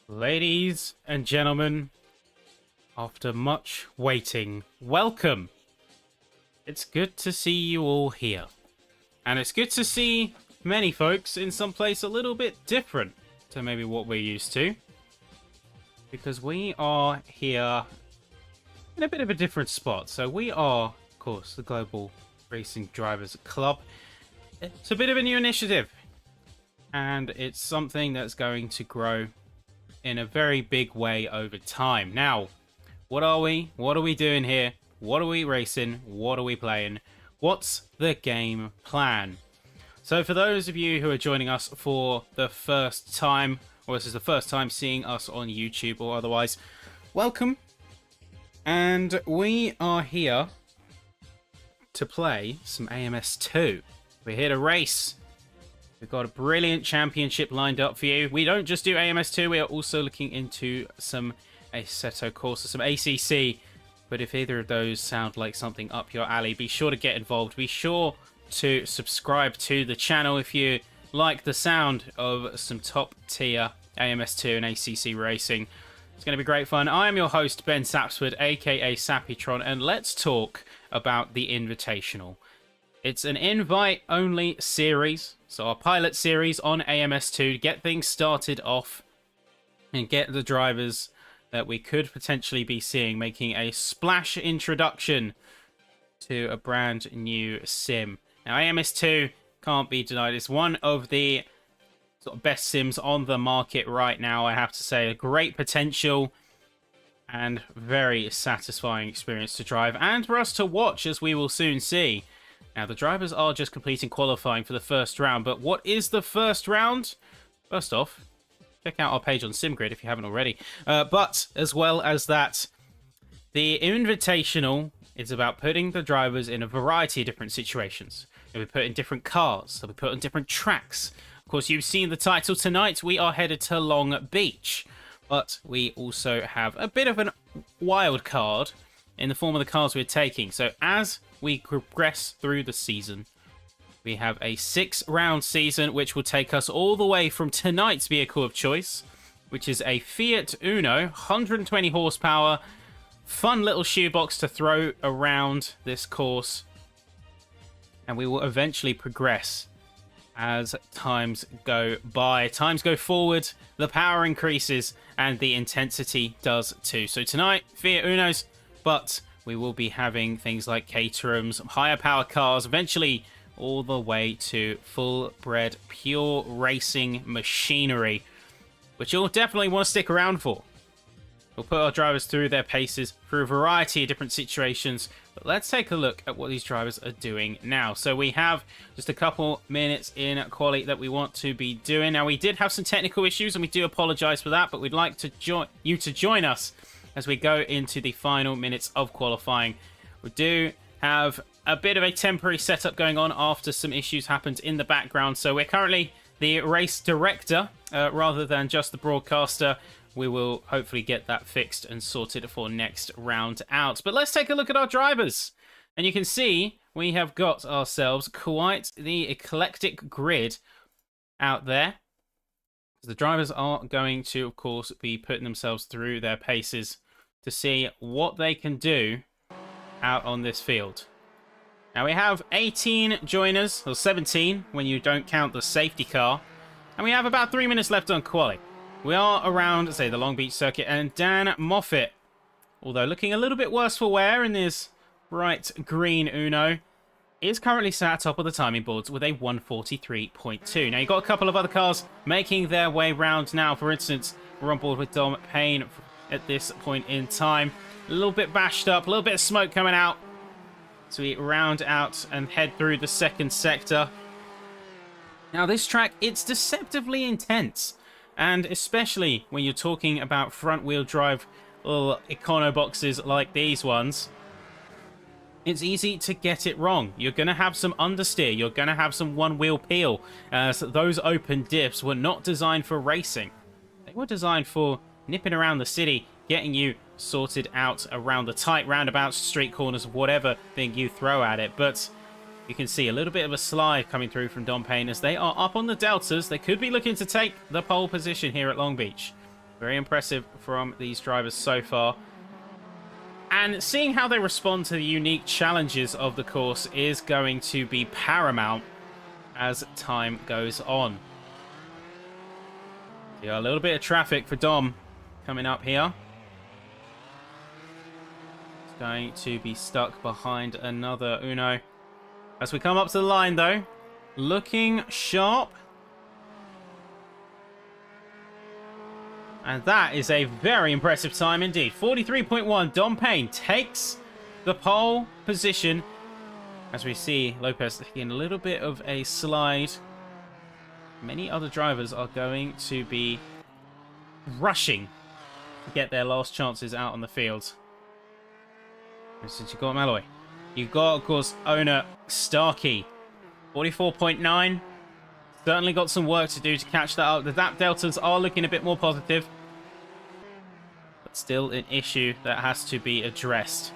Ladies and gentlemen, after much waiting, welcome. It's good to see you all here. And it's good to see many folks in some place a little bit different to maybe what we're used to. Because we are here in a bit of a different spot. So we are, of course, the Global Racing Drivers Club. It's a bit of a new initiative. And it's something that's going to grow in a very big way over time. Now, what are we? What are we doing here? What are we racing? What are we playing? What's the game plan? So for those of you who are joining us for the first time, or this is the first time seeing us on YouTube or otherwise, welcome. And we are here to play some AMS2. We're here to race. We've got a brilliant championship lined up for you. We don't just do AMS2, we are also looking into some Assetto Corsa, some ACC. But if either of those sound like something up your alley, be sure to get involved. Be sure to subscribe to the channel if you like the sound of some top tier AMS2 and ACC racing. It's going to be great fun. I am your host, Ben Sapsford, aka Sappytron, and let's talk about the Invitational. It's an invite-only series, so our pilot series on AMS2 to get things started off and get the drivers that we could potentially be seeing making a splash introduction to a brand new sim. Now, AMS2 can't be denied. It's one of the sort of best sims on the market right now, I have to say. A great potential and very satisfying experience to drive and for us to watch, as we will soon see. Now, the drivers are just completing qualifying for the first round, but what is the first round? First off, check out our page on SimGrid if you haven't already. But as well as that, the Invitational is about putting the drivers in a variety of different situations. They'll be put in different cars, they'll be put on different tracks. Of course, you've seen the title tonight. We are headed to Long Beach, but we also have a bit of a wild card in the form of the cars we're taking. So as we progress through the season, we have a 6-round season, which will take us all the way from tonight's vehicle of choice, which is a Fiat Uno, 120 horsepower, fun little shoebox to throw around this course. And we will eventually progress as times go by. Times go forward, the power increases, and the intensity does too. So tonight, Fiat Unos, but we will be having things like Caterhams, higher power cars, eventually all the way to full-bred, pure racing machinery, which you'll definitely want to stick around for. We'll put our drivers through their paces, through a variety of different situations, but let's take a look at what these drivers are doing now. So we have just a couple minutes in quali that we want to be doing. Now, we did have some technical issues, and we do apologise for that, but we'd like to you to join us as we go into the final minutes of qualifying. We do have a bit of a temporary setup going on after some issues happened in the background. So we're currently the race director rather than just the broadcaster. We will hopefully get that fixed and sorted for next round out. But let's take a look at our drivers. And you can see we have got ourselves quite the eclectic grid out there. The drivers are going to, of course, be putting themselves through their paces to see what they can do out on this field. Now we have 18 joiners, or 17 when you don't count the safety car. And we have about 3 minutes left on quali. We are around, say, the Long Beach circuit, and Dan Moffat, although looking a little bit worse for wear in his bright green Uno, is currently sat at top of the timing boards with a 143.2. Now, you've got a couple of other cars making their way round now. For instance, we're on board with Dom Payne at this point in time. A little bit bashed up, a little bit of smoke coming out. So we round out and head through the second sector. Now, this track, it's deceptively intense. And especially when you're talking about front-wheel drive little econo boxes like these ones, it's easy to get it wrong. You're going to have some understeer. You're going to have some one-wheel peel. So those open dips were not designed for racing. They were designed for nipping around the city, getting you sorted out around the tight roundabouts, street corners, whatever thing you throw at it. But you can see a little bit of a slide coming through from Dom Payne as they are up on the deltas. They could be looking to take the pole position here at Long Beach. Very impressive from these drivers so far. And seeing how they respond to the unique challenges of the course is going to be paramount as time goes on. Yeah, a little bit of traffic for Dom coming up here. It's going to be stuck behind another Uno. As we come up to the line, though, looking sharp. And that is a very impressive time indeed. 43.1. Dom Payne takes the pole position. As we see Lopez taking a little bit of a slide. Many other drivers are going to be rushing to get their last chances out on the field. And since you've got Malloy, you've got, of course, owner Starkey. 44.9. Certainly got some work to do to catch that up. The DAP deltas are looking a bit more positive. But still an issue that has to be addressed.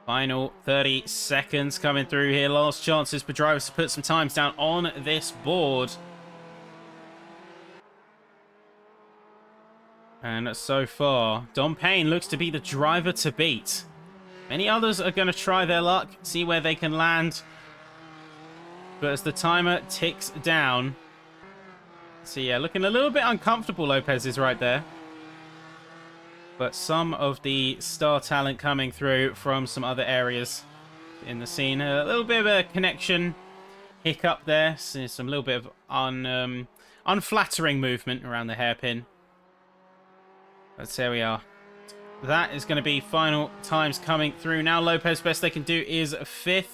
Final 30 seconds coming through here. Last chances for drivers to put some times down on this board. And so far, Dom Payne looks to be the driver to beat. Many others are going to try their luck, see where they can land. But as the timer ticks down... So yeah, looking a little bit uncomfortable, Lopez is right there. But some of the star talent coming through from some other areas in the scene. A little bit of a connection hiccup there. So some little bit of unflattering movement around the hairpin. But there we are. That is going to be final times coming through. Now Lopez, best they can do is 5th.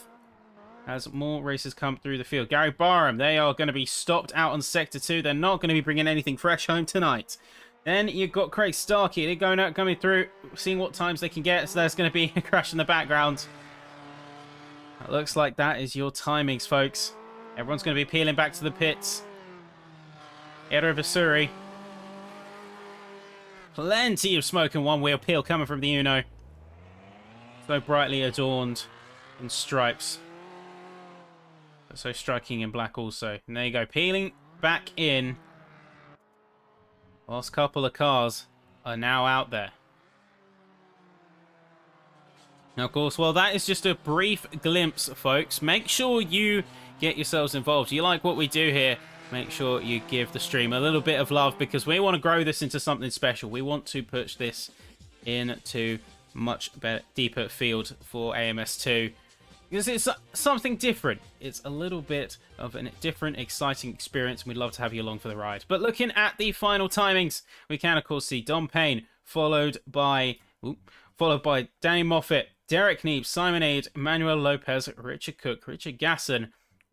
As more races come through the field. Gary Barham, they are going to be stopped out on Sector 2. They're not going to be bringing anything fresh home tonight. Then you've got Craig Starkey. They're going out, coming through, seeing what times they can get. So there's going to be a crash in the background. It looks like that is your timings, folks. Everyone's going to be peeling back to the pits. Era Vasuri. Plenty of smoke and one-wheel peel coming from the Uno. So brightly adorned in stripes. But so striking in black also. And there you go, peeling back in. Last couple of cars are now out there. Now, of course, well, that is just a brief glimpse, folks. Make sure you get yourselves involved. Do you like what we do here? Make sure you give the stream a little bit of love because we want to grow this into something special. We want to push this into much better, deeper field for AMS2 because it's something different. It's a little bit of a different, exciting experience, and we'd love to have you along for the ride. But looking at the final timings, we can, of course, see Dom Payne followed by Danny Moffat, Derek Neeb, Simon Aid, Manuel Lopez, Richard Cook, Richard Gasson,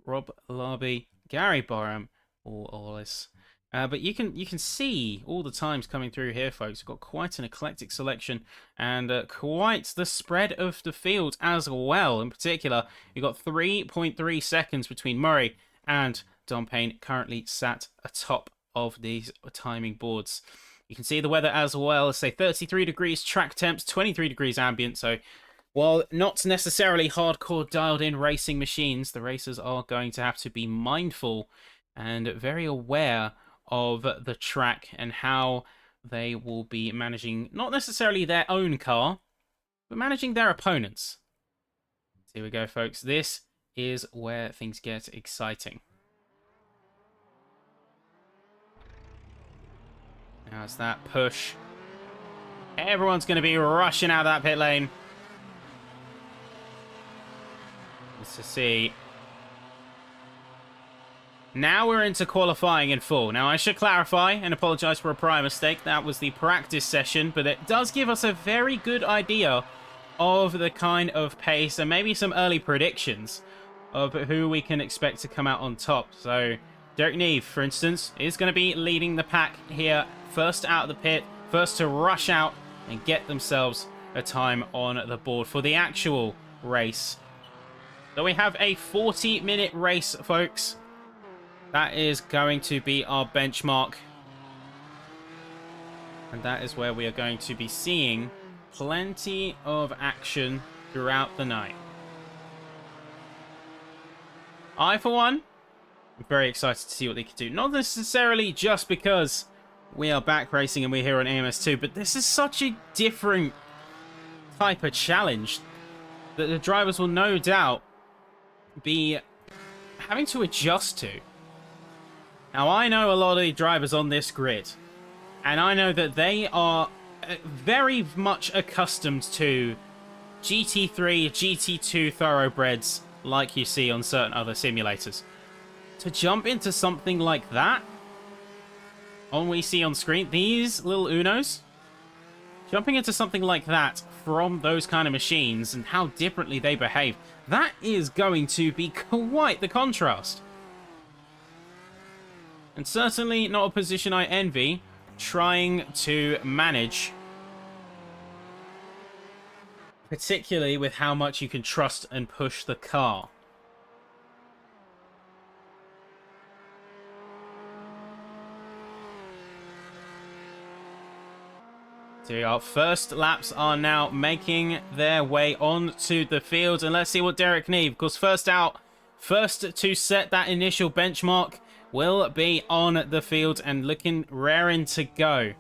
Rob Larby, Gary Barham, all this. But you can see all the times coming through here, folks. We've got quite an eclectic selection and quite the spread of the field as well. In particular, you've got 3.3 seconds between Murray and Dom Payne, currently sat atop of these timing boards. You can see the weather as well. Let's say 33 degrees track temps, 23 degrees ambient. So while not necessarily hardcore dialed-in racing machines, the racers are going to have to be mindful and very aware of the track and how they will be managing not necessarily their own car, but managing their opponents. Here we go, folks. This is where things get exciting. Now it's that push. Everyone's going to be rushing out of that pit lane. Let's just see. Now we're into qualifying in full. Now I should clarify and apologize for a prior mistake. That was the practice session, but it does give us a very good idea of the kind of pace and maybe some early predictions of who we can expect to come out on top. So Derek Neve, for instance, is going to be leading the pack here, first out of the pit, first to rush out and get themselves a time on the board for the actual race. So we have a 40-minute race, folks. That is going to be our benchmark. And that is where we are going to be seeing plenty of action throughout the night. I, for one, am very excited to see what they can do. Not necessarily just because we are back racing and we're here on AMS2, but this is such a different type of challenge that the drivers will no doubt be having to adjust to. Now, I know a lot of the drivers on this grid, and I know that they are very much accustomed to GT3, GT2 thoroughbreds like you see on certain other simulators. To jump into something like that, on we see on screen, these little Unos, jumping into something like that from those kind of machines and how differently they behave, that is going to be quite the contrast. And certainly not a position I envy, trying to manage, particularly with how much you can trust and push the car. So our first laps are now making their way onto the field, and let's see what Derek Neve, of course, first out, first to set that initial benchmark, will be on the field and looking raring to go.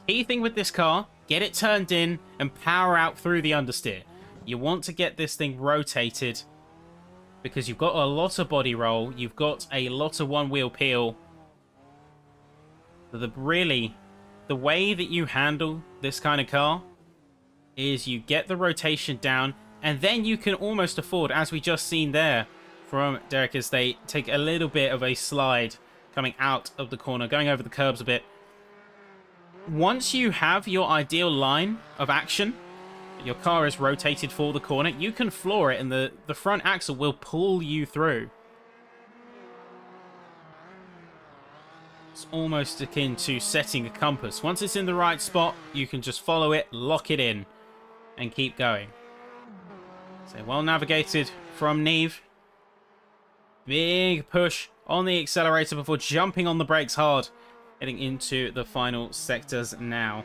Key thing with this car, get it turned in and power out through the understeer. You want to get this thing rotated because you've got a lot of body roll, you've got a lot of one-wheel peel. The way that you handle this kind of car is you get the rotation down, and then you can almost afford, as we just seen there from Derek, as they take a little bit of a slide coming out of the corner, going over the curbs a bit. Once you have your ideal line of action, your car is rotated for the corner, you can floor it and the front axle will pull you through. It's almost akin to setting a compass. Once it's in the right spot, you can just follow it, lock it in, and keep going. So well navigated from Neve. Big push on the accelerator before jumping on the brakes hard. Heading into the final sectors now.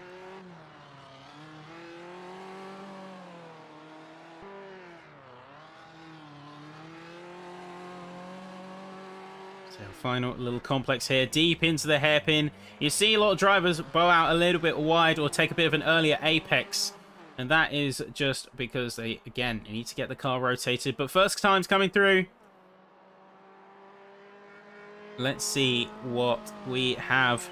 So final little complex here, deep into the hairpin. You see a lot of drivers bow out a little bit wide or take a bit of an earlier apex. And that is just because they, again, need to get the car rotated. But first time's coming through. Let's see what we have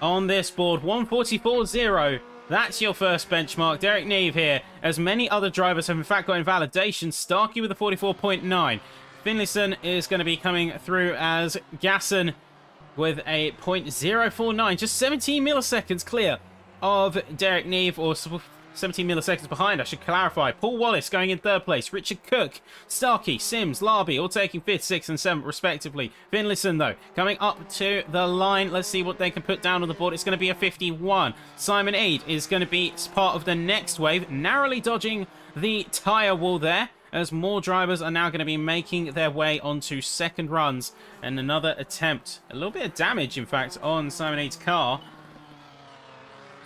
on this board. 144.0. That's your first benchmark. Derek Neve here. As many other drivers have in fact got invalidation. Starkey with a 44.9. Finlayson is going to be coming through as Gasson with a 0.049. Just 17 milliseconds clear of Derek Neve, or 17 milliseconds behind, I should clarify. Paul Wallace going in third place. Richard Cook, Starkey, Sims, Larby all taking 5th, 6th and 7th respectively. Finlayson, though, coming up to the line. Let's see what they can put down on the board. It's going to be a 51. Simon Aid is going to be part of the next wave, narrowly dodging the tyre wall there, as more drivers are now going to be making their way onto second runs. And another attempt, a little bit of damage, in fact, on Simon Aid's car.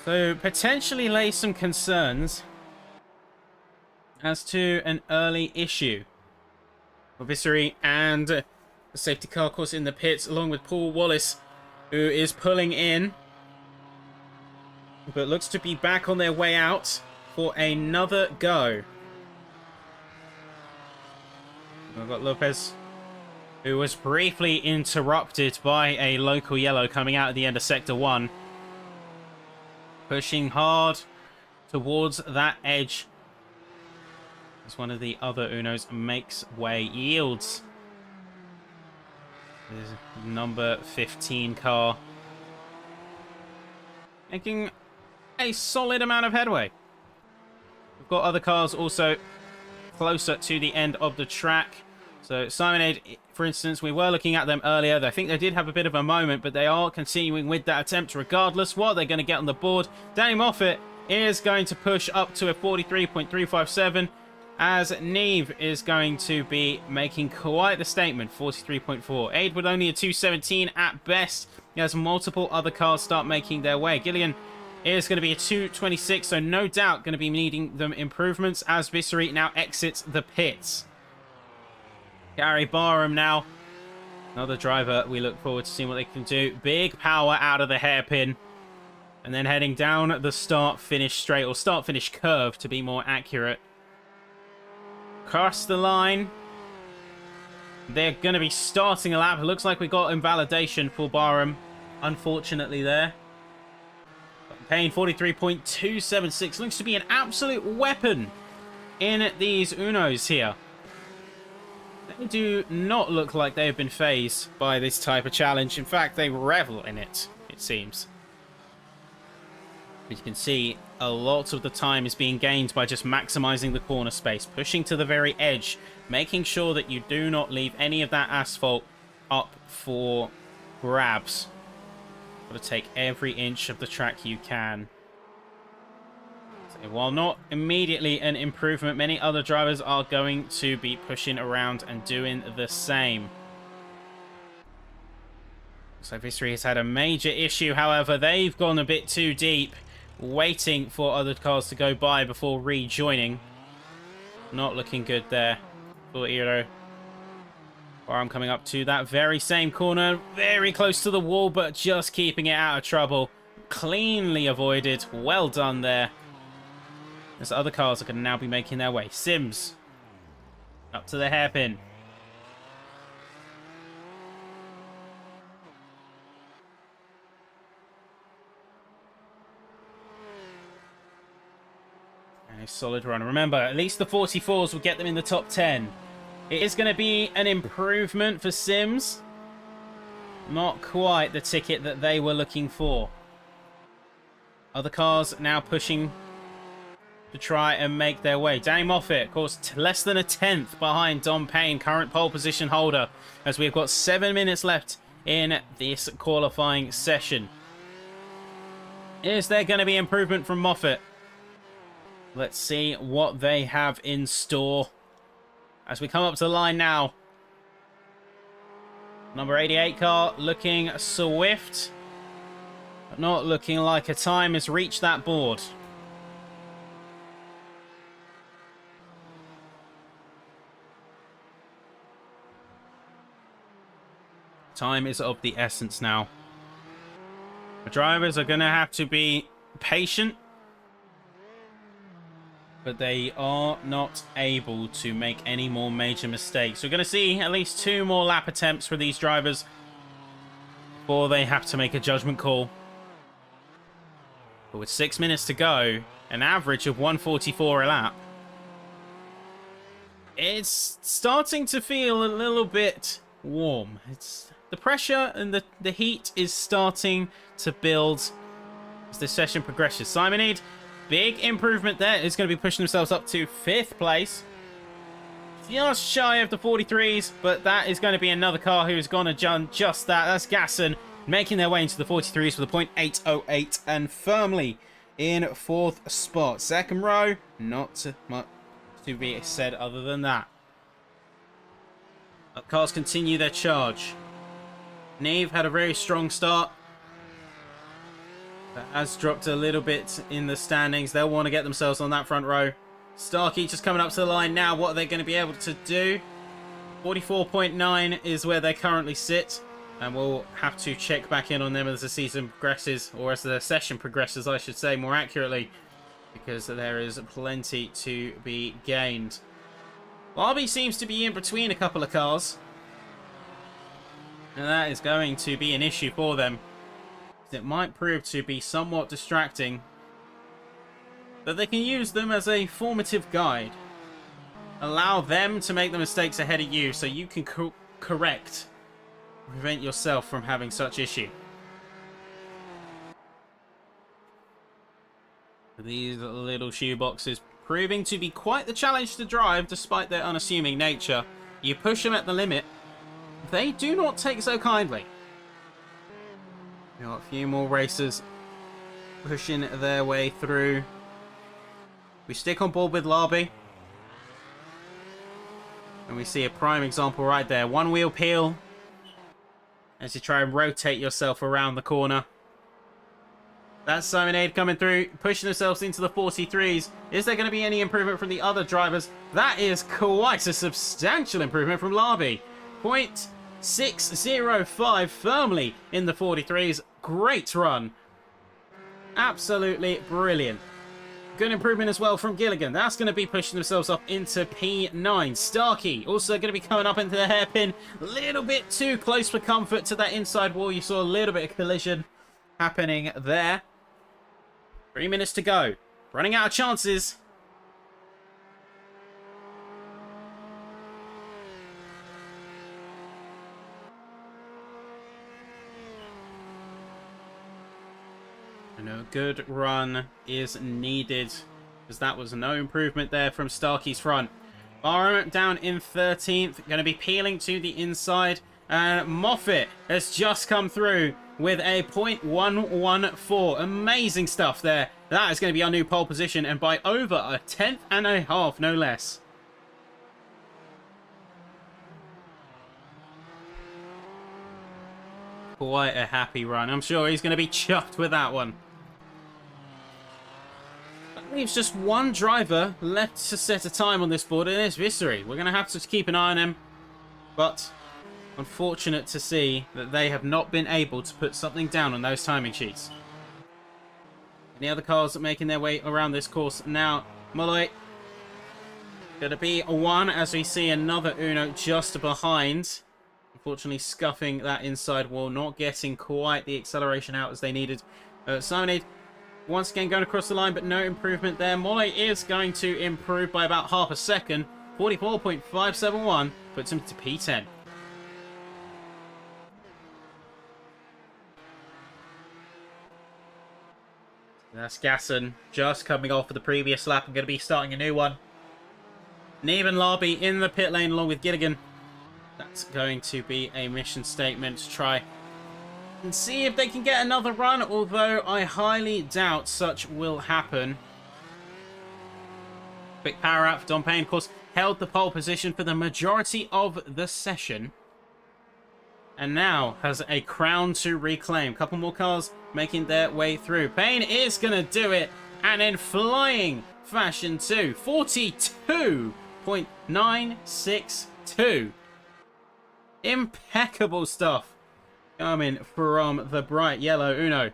So, potentially lay some concerns as to an early issue. Obviously, and the safety car, of course, in the pits, along with Paul Wallace, who is pulling in. but looks to be back on their way out for another go. We've got Lopez, who was briefly interrupted by a local yellow coming out at the end of Sector 1. Pushing hard towards that edge as one of the other Unos makes way, yields. There's number 15 car making a solid amount of headway. We've got other cars also closer to the end of the track. So Simonade, for instance, we were looking at them earlier. I think they did have a bit of a moment, but they are continuing with that attempt regardless. What they're going to get on the board. Danny Moffat is going to push up to a 43.357, as Neve is going to be making quite the statement, 43.4. Aid with only a 217 at best, as multiple other cars start making their way. Gillian is going to be a 226, so no doubt going to be needing them improvements as Vissery now exits the pits. Gary Barham now, another driver we look forward to seeing what they can do. Big power out of the hairpin. And then heading down the start-finish straight, or start-finish curve to be more accurate. Cross the line. They're going to be starting a lap. It looks like we got invalidation for Barham, unfortunately there. Payne 43.276. Looks to be an absolute weapon in these Unos here. They do not look like they have been phased by this type of challenge. In fact, they revel in it, it seems. As you can see, a lot of the time is being gained by just maximizing the corner space, pushing to the very edge, making sure that you do not leave any of that asphalt up for grabs. Got to take every inch of the track you can. So while not immediately an improvement, many other drivers are going to be pushing around and doing the same. So Vissery has had a major issue, however, they've gone a bit too deep, waiting for other cars to go by before rejoining. Not looking good there for Eero. I'm coming up to that very same corner, very close to the wall, but just keeping it out of trouble. Cleanly avoided. Well done there. As other cars are going to now be making their way. Sims up to the hairpin. And a solid run. Remember, at least the 44s will get them in the top 10. It is going to be an improvement for Sims. Not quite the ticket that they were looking for. Other cars now pushing to try and make their way. Danny Moffat, of course, less than a tenth behind Dom Payne, current pole position holder, as we've got 7 minutes left in this qualifying session. Is there going to be improvement from Moffat? Let's see what they have in store. As we come up to the line now. Number 88 car looking swift. But not looking like a time has reached that board. Time is of the essence now. The drivers are going to have to be patient. But they are not able to make any more major mistakes. We're going to see at least 2 more lap attempts for these drivers before they have to make a judgment call. But with 6 minutes to go, an average of 144 a lap, it's starting to feel a little bit warm. It's the pressure and the heat is starting to build as the session progresses. Simonade, big improvement there. Is going to be pushing themselves up to 5th place. Just shy of the 43s, but that is going to be another car who's going to done just that. That's Gasson making their way into the 43s with a .808 and firmly in 4th spot. Second row, not much to be said other than that. Cars continue their charge. Neve had a very strong start. Has dropped a little bit in the standings. They'll want to get themselves on that front row. Starkey just coming up to the line now. What are they going to be able to do? 44.9 is where they currently sit. And we'll have to check back in on them as the season progresses, or as the session progresses, I should say, more accurately, because there is plenty to be gained. Larby seems to be in between a couple of cars, and that is going to be an issue for them. It might prove to be somewhat distracting, but they can use them as a formative guide. Allow them to make the mistakes ahead of you so you can correct. Prevent yourself from having such issue. These little shoeboxes proving to be quite the challenge to drive despite their unassuming nature. You push them at the limit, they do not take so kindly. Got a few more racers pushing their way through. We stick on board with Larby. And we see a prime example right there. One wheel peel as you try and rotate yourself around the corner. That's Simonade coming through, pushing themselves into the 43s. Is there going to be any improvement from the other drivers? That is quite a substantial improvement from Larby. 0.605 firmly in the 43s. Great run. Absolutely brilliant. Good improvement as well from Gilligan. That's going to be pushing themselves up into P9. Starkey also going to be coming up into the hairpin. A little bit too close for comfort to that inside wall. You saw a little bit of collision happening there. 3 minutes to go. Running out of chances. A good run is needed, because that was no improvement there from Starkey's front. Barham down in 13th, going to be peeling to the inside, and Moffat has just come through with a 0.114. Amazing stuff there. That is going to be our new pole position, and by over a tenth and a half, no less. Quite a happy run. I'm sure he's going to be chuffed with that one. Leaves just one driver left to set a time on this board, and it's Vissery. We're going to have to keep an eye on him, but unfortunate to see that they have not been able to put something down on those timing sheets. Any other cars making their way around this course now? Molloy going to be one, as we see another Uno just behind. Unfortunately scuffing that inside wall, not getting quite the acceleration out as they needed. Simonade once again going across the line, but no improvement there. Molloy is going to improve by about half a second. 44.571 puts him to P10. That's Gasson just coming off of the previous lap and going to be starting a new one. Neve and Larby in the pit lane along with Gilligan. That's going to be a mission statement to try and see if they can get another run, although I highly doubt such will happen. Quick power out for Dom Payne, of course, held the pole position for the majority of the session, and now has a crown to reclaim. A couple more cars making their way through. Payne is going to do it, and in flying fashion too. 42.962. Impeccable stuff coming from the bright yellow Uno.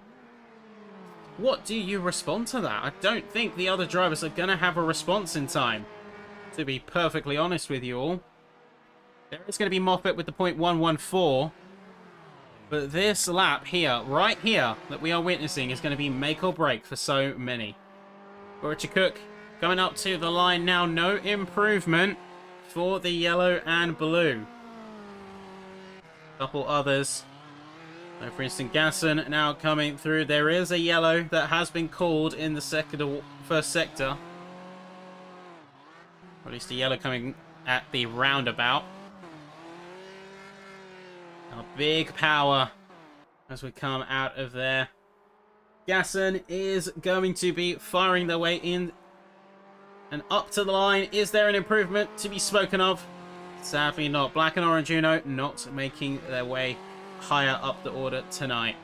What do you respond to that? I don't think the other drivers are going to have a response in time, to be perfectly honest with you all. There is going to be Moffat with the 0.114. But this lap here, right here, that we are witnessing is going to be make or break for so many. Richard Cook going up to the line now. No improvement for the yellow and blue. Couple others. So for instance, Gasson now coming through. There is a yellow that has been called in the first sector. Or at least a yellow coming at the roundabout. A big power as we come out of there. Gasson is going to be firing their way in and up to the line. Is there an improvement to be spoken of? Sadly not. Black and Orange Uno not making their way higher up the order tonight.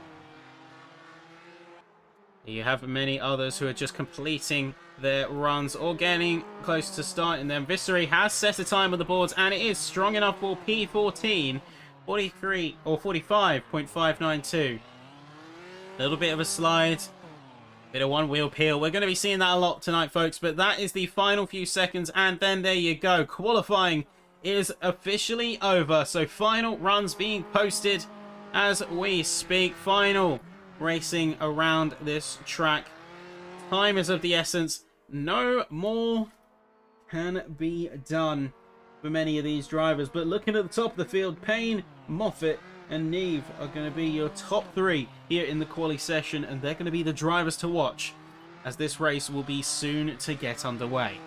You have many others who are just completing their runs or getting close to starting them. Vissery has set a time on the boards, and it is strong enough for P14. 43 or 45.592. A little bit of a slide. Bit of one wheel peel. We're going to be seeing that a lot tonight, folks. But that is the final few seconds. And then there you go. Qualifying is officially over. So final runs being posted as we speak. Final racing around this track. Time is of the essence. No more can be done for many of these drivers. But looking at the top of the field, Payne, Moffat and Neve are going to be your top three here in the quali session, and they're going to be the drivers to watch as this race will be soon to get underway.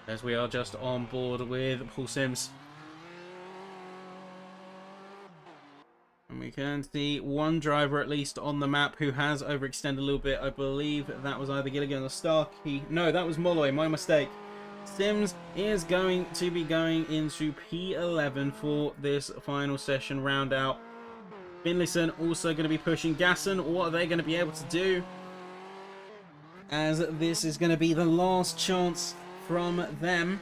As we are just on board with Paul Sims. And we can see one driver at least on the map who has overextended a little bit. I believe that was either Gilligan or Starkey. No, that was Molloy, my mistake. Sims is going to be going into P11 for this final session round out. Finlayson also going to be pushing Gasson. What are they going to be able to do? As this is going to be the last chance from them.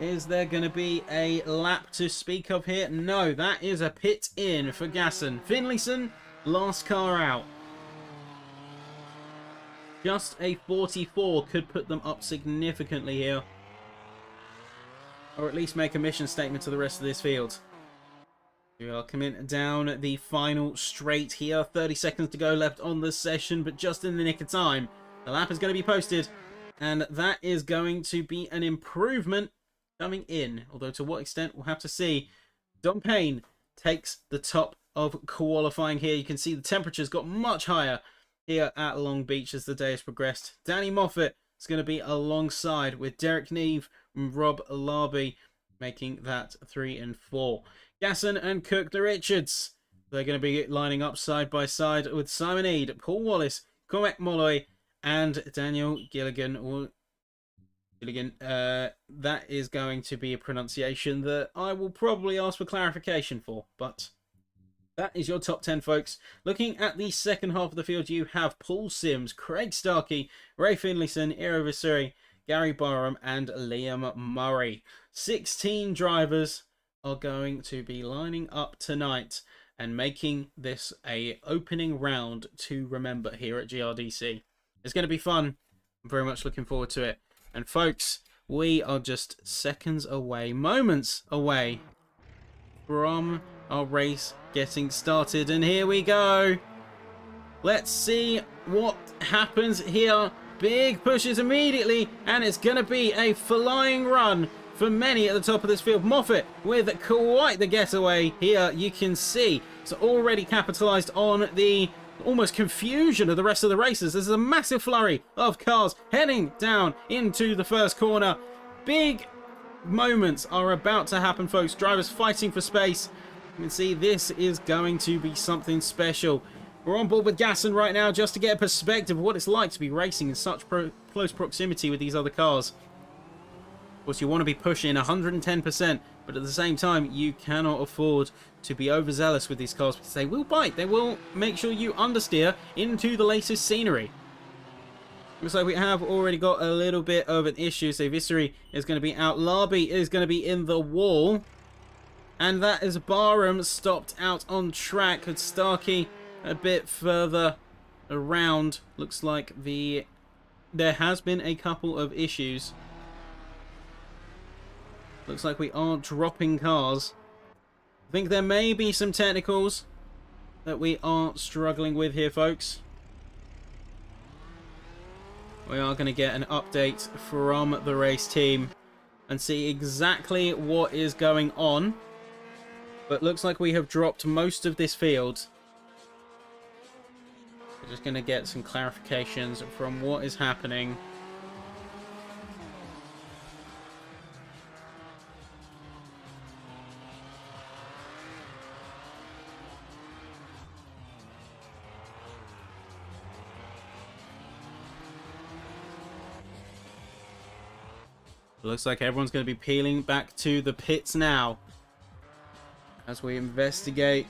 Is there going to be a lap to speak of here? No, that is a pit in for Gasson. Finlayson, last car out. Just a 44 could put them up significantly here. Or at least make a mission statement to the rest of this field. We are coming down the final straight here. 30 seconds to go left on the session, but just in the nick of time. The lap is going to be posted. And that is going to be an improvement coming in. Although to what extent, we'll have to see. Dom Payne takes the top of qualifying here. You can see the temperatures got much higher here at Long Beach as the day has progressed. Danny Moffat is going to be alongside with Derek Neve and Rob Larby, making that 3 and 4. Gasson and Cook the Richards, they're going to be lining up side by side with Simon Eade, Paul Wallace, Cormac Molloy, and Daniel Gilligan. Or Gilligan, that is going to be a pronunciation that I will probably ask for clarification for, but that is your top 10, folks. Looking at the second half of the field, you have Paul Sims, Craig Starkey, Ray Finlayson, Iro Visuri, Gary Barham, and Liam Murray. 16 drivers are going to be lining up tonight and making this a opening round to remember here at GRDC. It's going to be fun. I'm very much looking forward to it. And folks, we are just seconds away, moments away from our race getting started, and here we go. Let's see what happens here. Big pushes immediately, and it's going to be a flying run for many at the top of this field. Moffat with quite the getaway here. You can see it's already capitalized on the almost confusion of the rest of the races. There's a massive flurry of cars heading down into the first corner. Big moments are about to happen, folks. Drivers fighting for space. You can see this is going to be something special. We're on board with Gasson right now just to get a perspective of what it's like to be racing in such close proximity with these other cars. Of course, you want to be pushing 110%, but at the same time, you cannot afford to be overzealous with these cars because they will bite. They will make sure you understeer into the latest scenery. Looks like we have already got a little bit of an issue. So Vissery is going to be out. Larby is going to be in the wall. And that is Barham stopped out on track. With Starkey a bit further around. Looks like there has been a couple of issues. Looks like we are dropping cars. I think there may be some technicals that we are struggling with here, folks. We are going to get an update from the race team and see exactly what is going on. But looks like we have dropped most of this field. We're just going to get some clarifications from what is happening. Looks like everyone's going to be peeling back to the pits now as we investigate.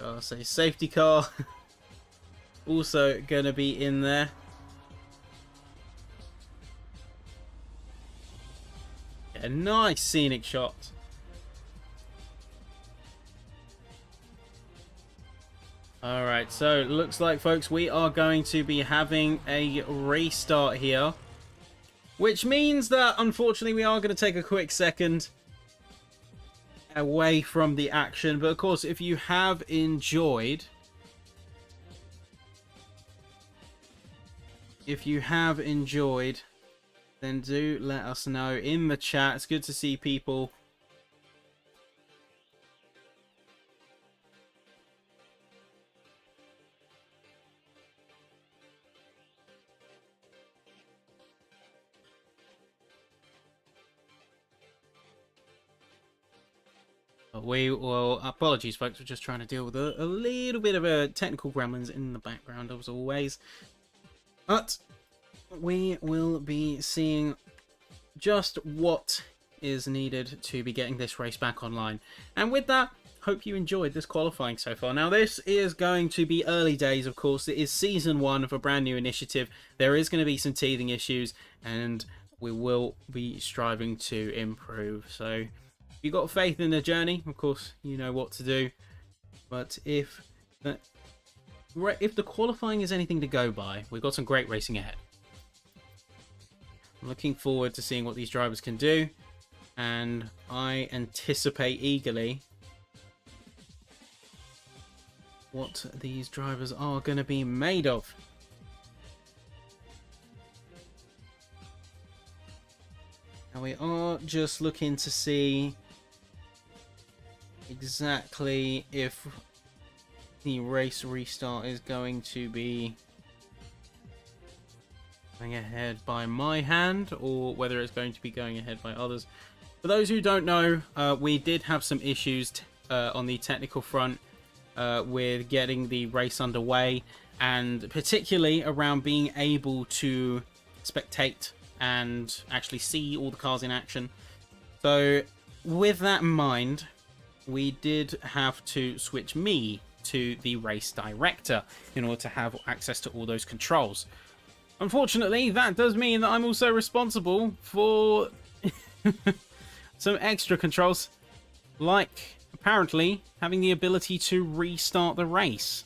I'll say safety car. Also going to be in there. A nice scenic shot. Alright, so it looks like, folks, we are going to be having a restart here. Which means that, unfortunately, we are going to take a quick second away from the action. But, of course, if you have enjoyed... then do let us know in the chat. It's good to see people. We will, apologies folks, we're just trying to deal with a little bit of a technical gremlins in the background as always. But we will be seeing just what is needed to be getting this race back online. And with that, hope you enjoyed this qualifying so far. Now this is going to be early days, of course. It is season 1 of a brand new initiative. There is going to be some teething issues and we will be striving to improve. So if you've got faith in the journey, of course, you know what to do. But if the qualifying is anything to go by, we've got some great racing ahead. I'm looking forward to seeing what these drivers can do, and I anticipate eagerly what these drivers are going to be made of. Now we are just looking to see exactly if the race restart is going to be going ahead by my hand or whether it's going to be going ahead by others. For those who don't know, we did have some issues on the technical front with getting the race underway, and particularly around being able to spectate and actually see all the cars in action. So with that in mind, we did have to switch me to the race director in order to have access to all those controls. Unfortunately, that does mean that I'm also responsible for some extra controls, like apparently having the ability to restart the race.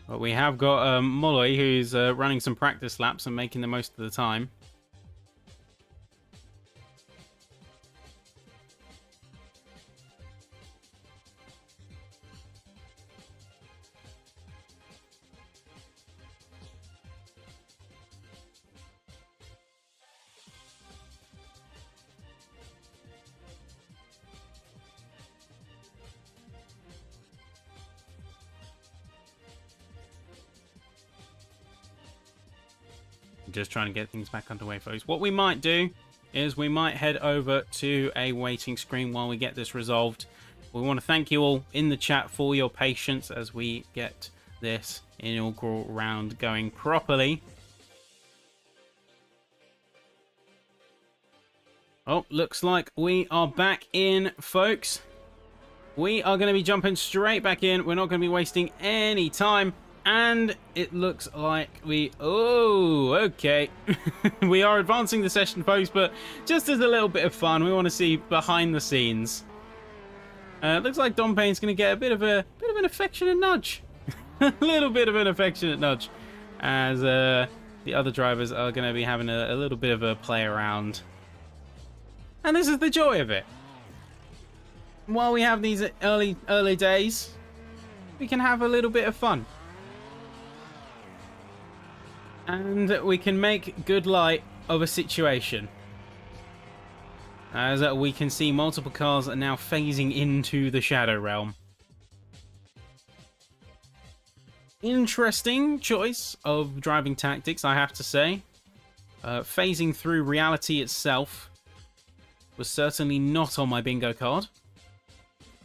But we have got Molly, who's running some practice laps and making the most of the time. Just trying to get things back underway, folks. What we might do is we might head over to a waiting screen while we get this resolved. We want to thank you all in the chat for your patience as we get this inaugural round going properly. Oh, looks like we are back in, folks. We are going to be jumping straight back in. We're not going to be wasting any time. And it looks like we... Oh, okay. We are advancing the session, folks, but just as a little bit of fun, we want to see behind the scenes. It looks like Dom Payne's going to get a bit of an affectionate nudge. A little bit of an affectionate nudge. As the other drivers are going to be having a little bit of a play around. And this is the joy of it. While we have these early days, we can have a little bit of fun. And we can make good light of a situation. As we can see, multiple cars are now phasing into the Shadow Realm. Interesting choice of driving tactics, I have to say. Phasing through reality itself was certainly not on my bingo card.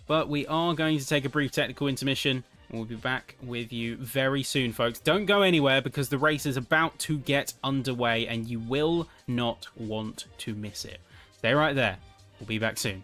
But we are going to take a brief technical intermission, We'll be back with you very soon, folks. Don't go anywhere because the race is about to get underway and you will not want to miss it. Stay right there. We'll be back soon.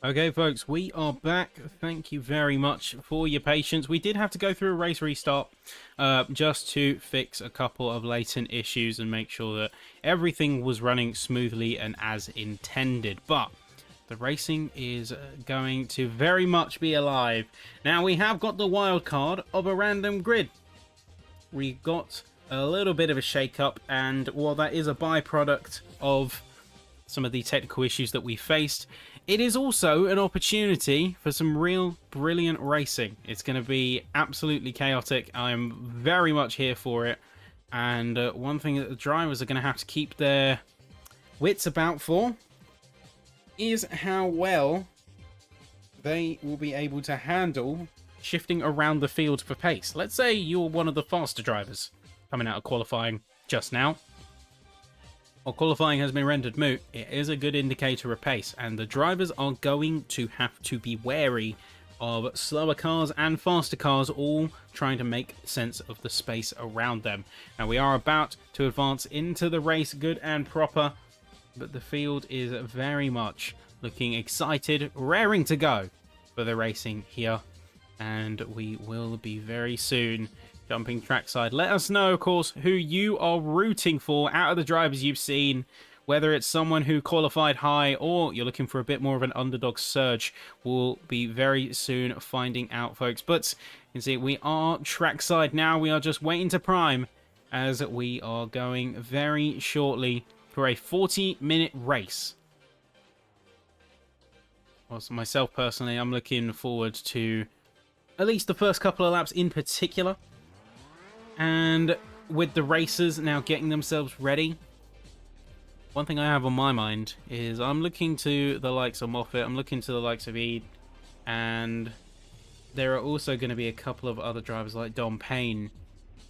Okay, folks, we are back. Thank you very much for your patience. We did have to go through a race restart just to fix a couple of latent issues and make sure that everything was running smoothly and as intended. But the racing is going to very much be alive. Now, we have got the wild card of a random grid. We got a little bit of a shake-up, and while that is a byproduct of some of the technical issues that we faced, it is also an opportunity for some real brilliant racing. It's going to be absolutely chaotic. I am very much here for it. And one thing that the drivers are going to have to keep their wits about for is how well they will be able to handle shifting around the field for pace. Let's say you're one of the faster drivers coming out of qualifying just now. While qualifying has been rendered moot, it is a good indicator of pace, and the drivers are going to have to be wary of slower cars and faster cars, all trying to make sense of the space around them. Now, we are about to advance into the race good and proper, but the field is very much looking excited, raring to go for the racing here, and we will be very soon jumping trackside. Let us know, of course, who you are rooting for out of the drivers you've seen, whether it's someone who qualified high or you're looking for a bit more of an underdog surge. We'll be very soon finding out, folks. But you can see we are trackside now. We are just waiting to prime as we are going very shortly for a 40-minute race. Well, so myself personally, I'm looking forward to at least the first couple of laps in particular. And with the racers now getting themselves ready, one thing I have on my mind is I'm looking to the likes of Moffat, I'm looking to the likes of Ede, and there are also going to be a couple of other drivers like Dom Payne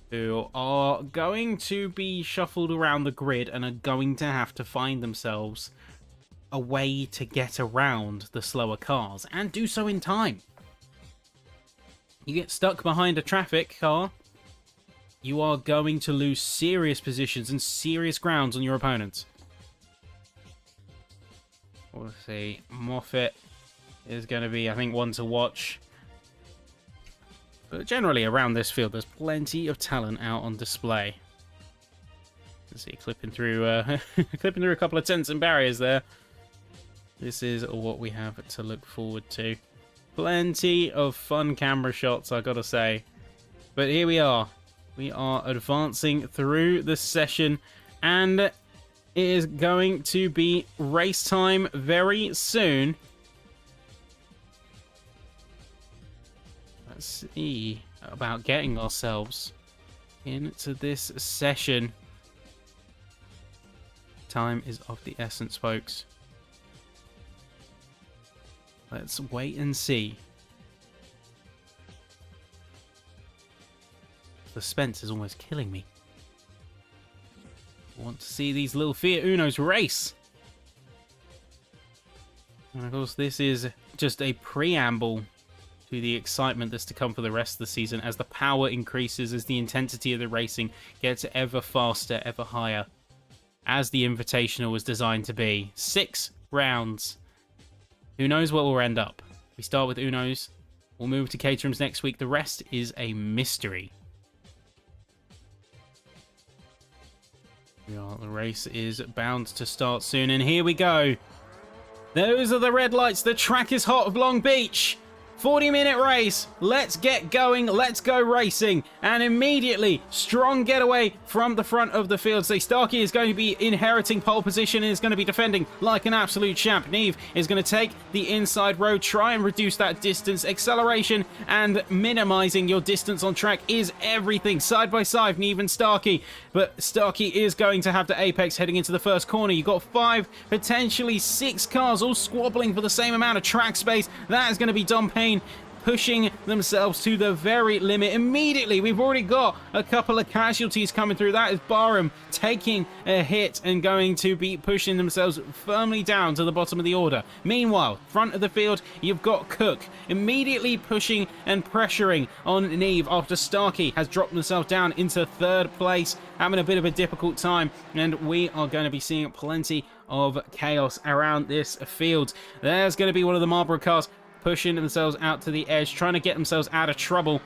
who are going to be shuffled around the grid and are going to have to find themselves a way to get around the slower cars and do so in time. You get stuck behind a traffic car, you are going to lose serious positions and serious grounds on your opponents. We'll see. Moffat is going to be, I think, one to watch. But generally, around this field, there's plenty of talent out on display. Let's see, clipping through, clipping through a couple of tents and barriers there. This is what we have to look forward to. Plenty of fun camera shots, I gotta say. But here we are. We are advancing through the session, and it is going to be race time very soon. Let's see about getting ourselves into this session. Time is of the essence, folks. Let's wait and see. Suspense is almost killing me. I want to see these little Fiat Unos race. And of course, this is just a preamble to the excitement that's to come for the rest of the season as the power increases, as the intensity of the racing gets ever faster, ever higher, as the Invitational was designed to be. 6 rounds. Who knows what will end up? We start with Unos. We'll move to Caterhams next week. The rest is a mystery. The race is bound to start soon, and here we go. Those are the red lights. The track is hot of Long Beach. 40-minute race. Let's get going. Let's go racing. And immediately, strong getaway from the front of the field. So Starkey is going to be inheriting pole position and is going to be defending like an absolute champ. Neve is going to take the inside road, try and reduce that distance. Acceleration and minimizing your distance on track is everything. Side by side, Neve and Starkey. But Starkey is going to have the apex heading into the first corner. You've got 5, potentially 6 cars all squabbling for the same amount of track space. That is going to be Dom Payne pushing themselves to the very limit. Immediately, we've already got a couple of casualties coming through. That is Barham taking a hit and going to be pushing themselves firmly down to the bottom of the order. Meanwhile, front of the field, you've got Cook immediately pushing and pressuring on Neve after Starkey has dropped himself down into 3rd place, having a bit of a difficult time, and we are going to be seeing plenty of chaos around this field. There's going to be one of the Marlboro cars pushing themselves out to the edge, trying to get themselves out of trouble.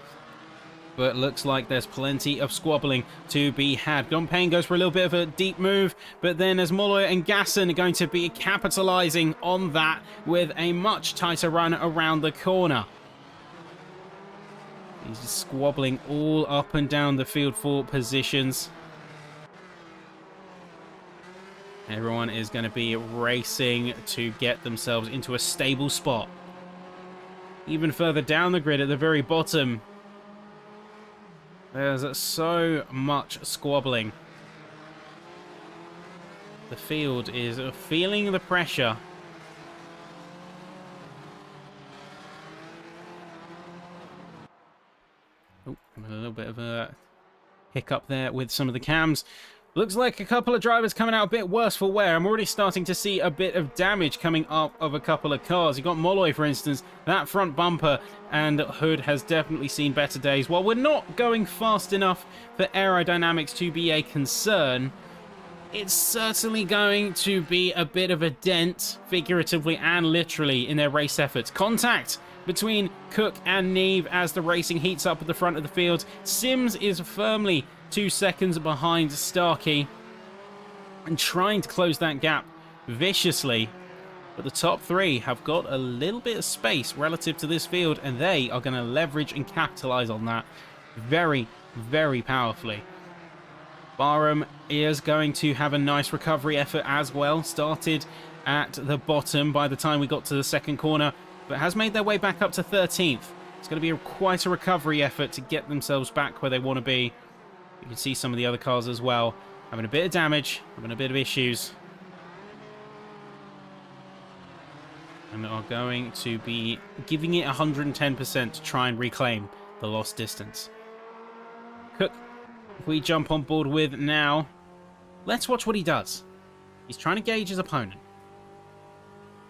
But looks like there's plenty of squabbling to be had. Dom Payne goes for a little bit of a deep move, but then as Molloy and Gasson are going to be capitalizing on that with a much tighter run around the corner. He's squabbling all up and down the field for positions. Everyone is going to be racing to get themselves into a stable spot. Even further down the grid at the very bottom, there's so much squabbling. The field is feeling the pressure. Oh, a little bit of a hiccup there with some of the cams. Looks like a couple of drivers coming out a bit worse for wear. I'm already starting to see a bit of damage coming up of a couple of cars. You've got Molloy, for instance. That front bumper and hood has definitely seen better days. While we're not going fast enough for aerodynamics to be a concern, it's certainly going to be a bit of a dent, figuratively and literally, in their race efforts. Contact between Cook and Neve as the racing heats up at the front of the field. Sims is firmly 2 seconds behind Starkey and trying to close that gap viciously. But the top three have got a little bit of space relative to this field, and they are going to leverage and capitalize on that very, very powerfully. Barham is going to have a nice recovery effort as well. Started at the bottom by the time we got to the second corner, but has made their way back up to 13th. It's going to be quite a recovery effort to get themselves back where they want to be. You can see some of the other cars as well having a bit of damage, having a bit of issues. And are going to be giving it 110% to try and reclaim the lost distance. Cook, if we jump on board with now, let's watch what he does. He's trying to gauge his opponent.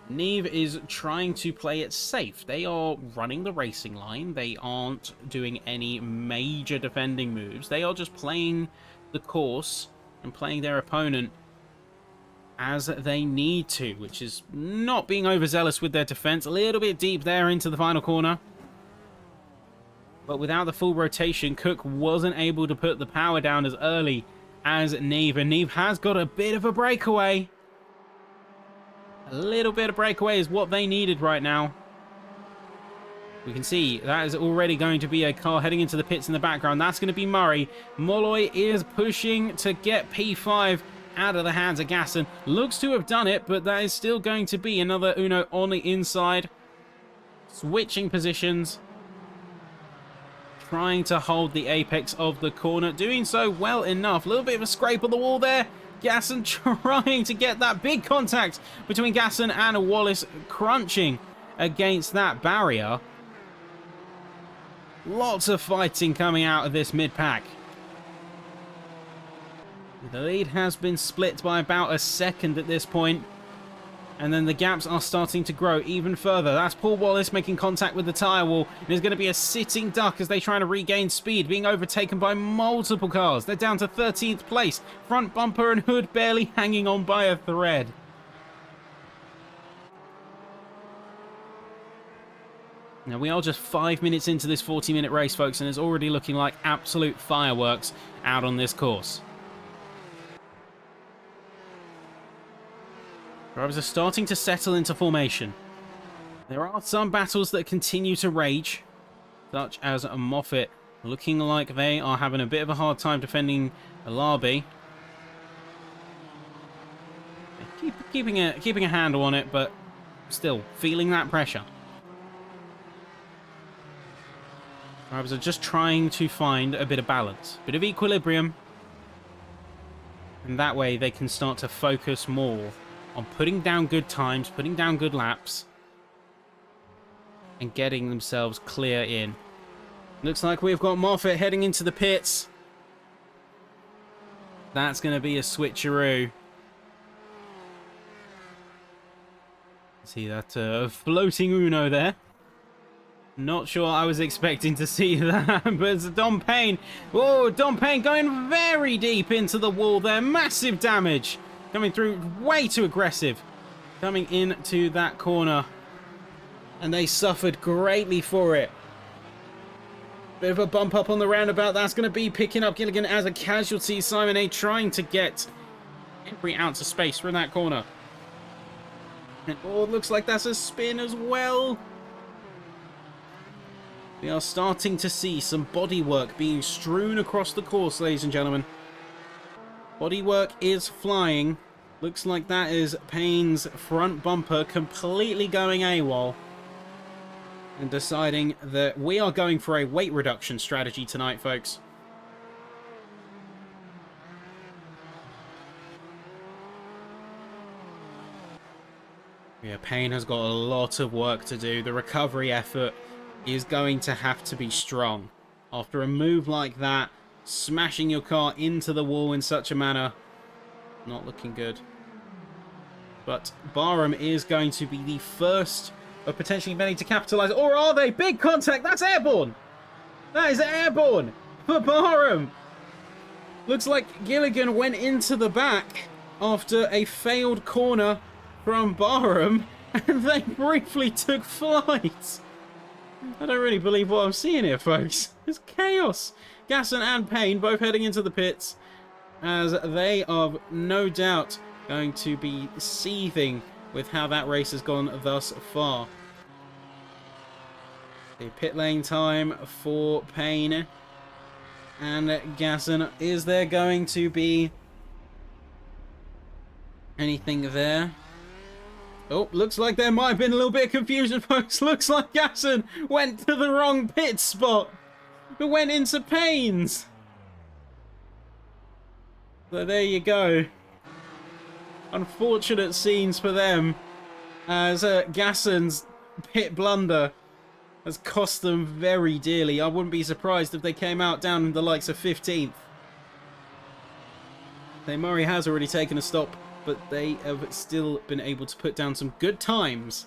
Neve is trying to play it safe. They are running the racing line. They aren't doing any major defending moves. They are just playing the course and playing their opponent as they need to, which is not being overzealous with their defense. A little bit deep there into the final corner. But without the full rotation, Cook wasn't able to put the power down as early as Neve. And Neve has got a bit of a breakaway. A little bit of breakaway is what they needed right now. We can see that is already going to be a car heading into the pits in the background. That's going to be Murray. Molloy is pushing to get P5 out of the hands of Gasson. Looks to have done it, but that is still going to be another Uno on the inside. Switching positions. Trying to hold the apex of the corner. Doing so well enough. A little bit of a scrape on the wall there. Gasson trying to get that big contact between Gasson and Wallace, crunching against that barrier. Lots of fighting coming out of this mid-pack. The lead has been split by about a second at this point. And then the gaps are starting to grow even further. That's Paul Wallace making contact with the tyre wall. There's going to be a sitting duck as they try to regain speed, being overtaken by multiple cars. They're down to 13th place. Front bumper and hood barely hanging on by a thread. Now, we are just 5 minutes into this 40-minute race, folks, and it's already looking like absolute fireworks out on this course. Drivers are starting to settle into formation. There are some battles that continue to rage, such as Moffat looking like they are having a bit of a hard time defending Alabi. Keeping a handle on it, but still feeling that pressure. Drivers are just trying to find a bit of balance, a bit of equilibrium, and that way they can start to focus more on putting down good times, putting down good laps, and getting themselves clear in. Looks like we've got Moffat heading into the pits. That's going to be a switcheroo. See that floating Uno there. Not sure I was expecting to see that, but it's Dom Payne. Oh, Dom Payne going very deep into the wall there. Massive damage coming through way too aggressive, coming into that corner, and they suffered greatly for it. Bit of a bump up on the roundabout. That's going to be picking up Gilligan as a casualty. Simon A trying to get every ounce of space from that corner. And oh, it looks like that's a spin as well. We are starting to see some bodywork being strewn across the course, ladies and gentlemen. Bodywork is flying. Looks like that is Payne's front bumper completely going AWOL. And deciding that we are going for a weight reduction strategy tonight, folks. Yeah, Payne has got a lot of work to do. The recovery effort is going to have to be strong. After a move like that, smashing your car into the wall in such a manner, not looking good. But Barham is going to be the first of potentially many to capitalise. Or are they? Big contact! That's airborne! That is airborne for Barham! Looks like Gilligan went into the back after a failed corner from Barham, and they briefly took flight. I don't really believe what I'm seeing here, folks. It's chaos. Gasson and Payne both heading into the pits, as they are no doubt going to be seething with how that race has gone thus far. The pit lane time for Payne and Gasson. Is there going to be anything there? Oh, looks like there might have been a little bit of confusion, folks. Looks like Gasson went to the wrong pit spot. But went into Payne's. So there you go. Unfortunate scenes for them, as Gasson's pit blunder has cost them very dearly. I wouldn't be surprised if they came out down in the likes of 15th. Murray has already taken a stop, but they have still been able to put down some good times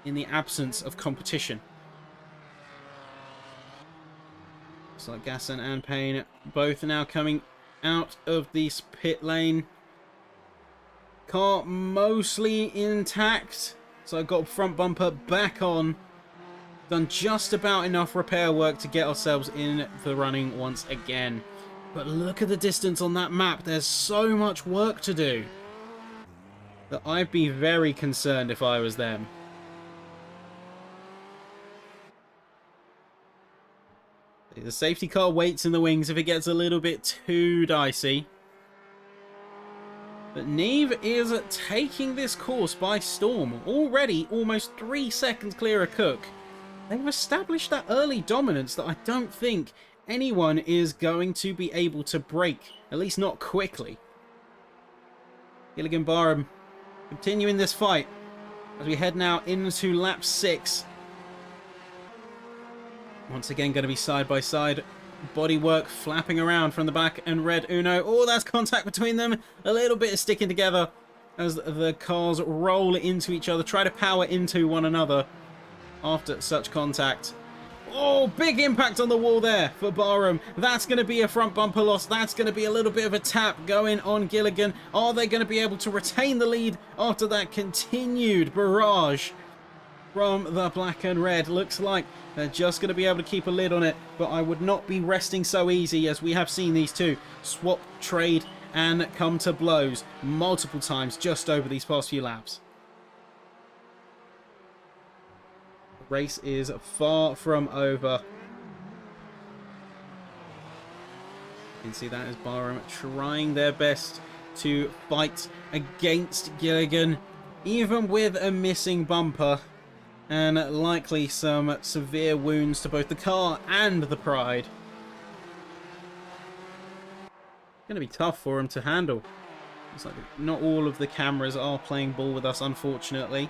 in the absence of competition. Looks like Gasson and Payne both now coming out of this pit lane. Car mostly intact, so I've got front bumper back on. Done just about enough repair work to get ourselves in the running once again. But look at the distance on that map. There's so much work to do that I'd be very concerned if I was them. The safety car waits in the wings if it gets a little bit too dicey. But Neve is taking this course by storm. Already almost 3 seconds clear of Cook. They've established that early dominance that I don't think anyone is going to be able to break. At least not quickly. Gilligan Barham continuing this fight as we head now into lap 6. Once again going to be side by side. Bodywork flapping around from the back, and Red Uno. Oh, that's contact between them. A little bit of sticking together as the cars roll into each other, try to power into one another after such contact. Oh, big impact on the wall there for Barham. That's going to be a front bumper loss. That's going to be a little bit of a tap going on Gilligan. Are they going to be able to retain the lead after that continued barrage from the black and red? Looks like they're just going to be able to keep a lid on it, but I would not be resting so easy, as we have seen these two swap, trade, and come to blows multiple times just over these past few laps. The race is far from over. You can see that as Barham trying their best to fight against Gilligan, even with a missing bumper and likely some severe wounds to both the car and the Pride. Going to be tough for him to handle. It's like not all of the cameras are playing ball with us, unfortunately.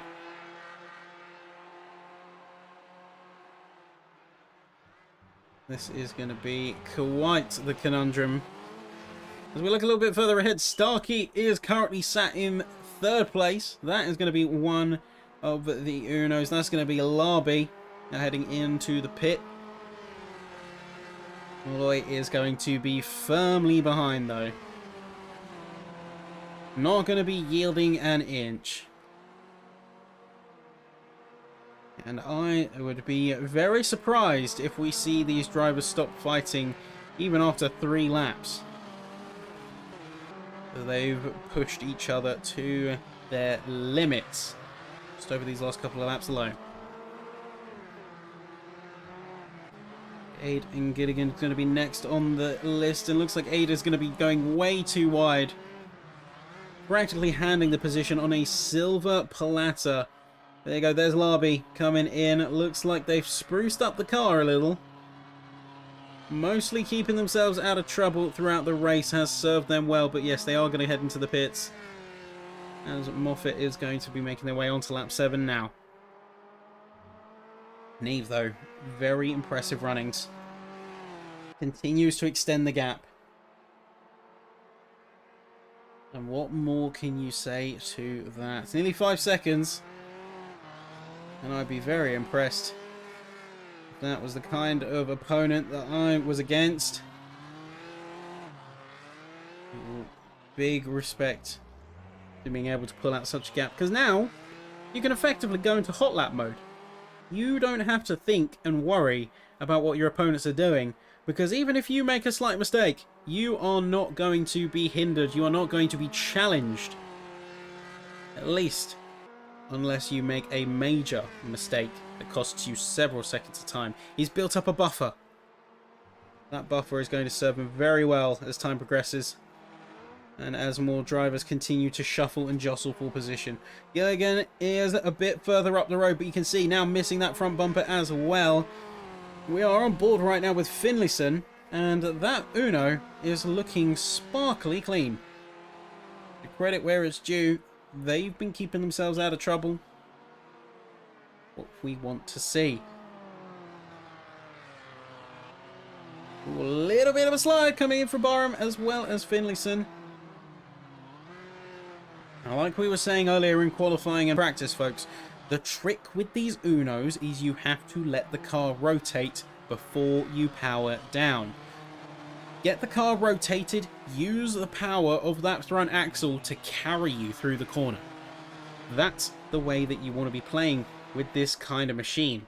This is going to be quite the conundrum. As we look a little bit further ahead, Starkey is currently sat in 3rd place. That is going to be one of the Unos. That's going to be Larby now heading into the pit. Malloy is going to be firmly behind, though. Not going to be yielding an inch. And I would be very surprised if we see these drivers stop fighting even after 3 laps. They've pushed each other to their limits just over these last couple of laps alone. Aid and Gilligan is going to be next on the list, and looks like Aid is going to be going way too wide. Practically handing the position on a silver platter. There you go, there's Larby coming in. Looks like they've spruced up the car a little. Mostly keeping themselves out of trouble throughout the race has served them well, but yes, they are going to head into the pits. As Moffat is going to be making their way onto lap 7 now. Neve, though, very impressive runnings. Continues to extend the gap. And what more can you say to that? It's nearly 5 seconds. And I'd be very impressed if that was the kind of opponent that I was against. Big respect to being able to pull out such a gap. Because now, you can effectively go into hot lap mode. You don't have to think and worry about what your opponents are doing. Because even if you make a slight mistake, you are not going to be hindered. You are not going to be challenged. At least, unless you make a major mistake that costs you several seconds of time. He's built up a buffer. That buffer is going to serve him very well as time progresses. And as more drivers continue to shuffle and jostle for position. Gilligan is a bit further up the road, but you can see now missing that front bumper as well. We are on board right now with Finlayson, and that Uno is looking sparkly clean. The credit where it's due, they've been keeping themselves out of trouble. What we want to see. Ooh, a little bit of a slide coming in from Barham as well as Finlayson. Now, like we were saying earlier in qualifying and practice, folks, the trick with these Unos is you have to let the car rotate before you power down. Get the car rotated, use the power of that front axle to carry you through the corner. That's the way that you want to be playing with this kind of machine.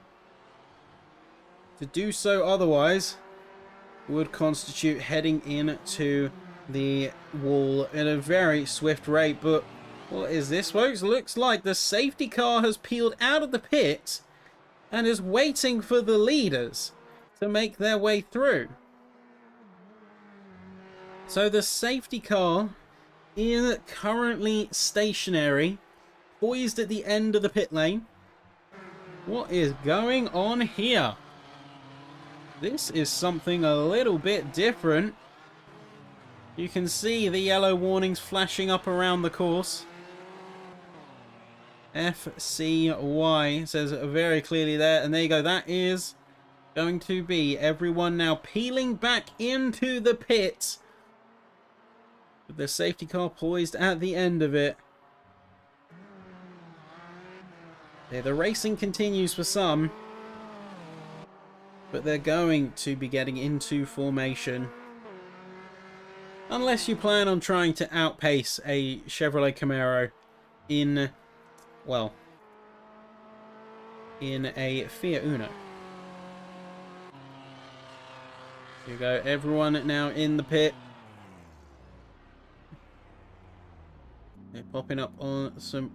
To do so otherwise would constitute heading into the wall at a very swift rate. But what is this, folks? Looks like the safety car has peeled out of the pit and is waiting for the leaders to make their way through. So the safety car is currently stationary, poised at the end of the pit lane. What is going on here? This is something a little bit different. You can see the yellow warnings flashing up around the course. FCY says very clearly there, and there you go. That is going to be everyone now peeling back into the pit with the safety car poised at the end of it. Yeah, the racing continues for some, but they're going to be getting into formation. Unless you plan on trying to outpace a Chevrolet Camaro in, well, in a Fiat Uno. Here you go, everyone now in the pit. They're popping up on some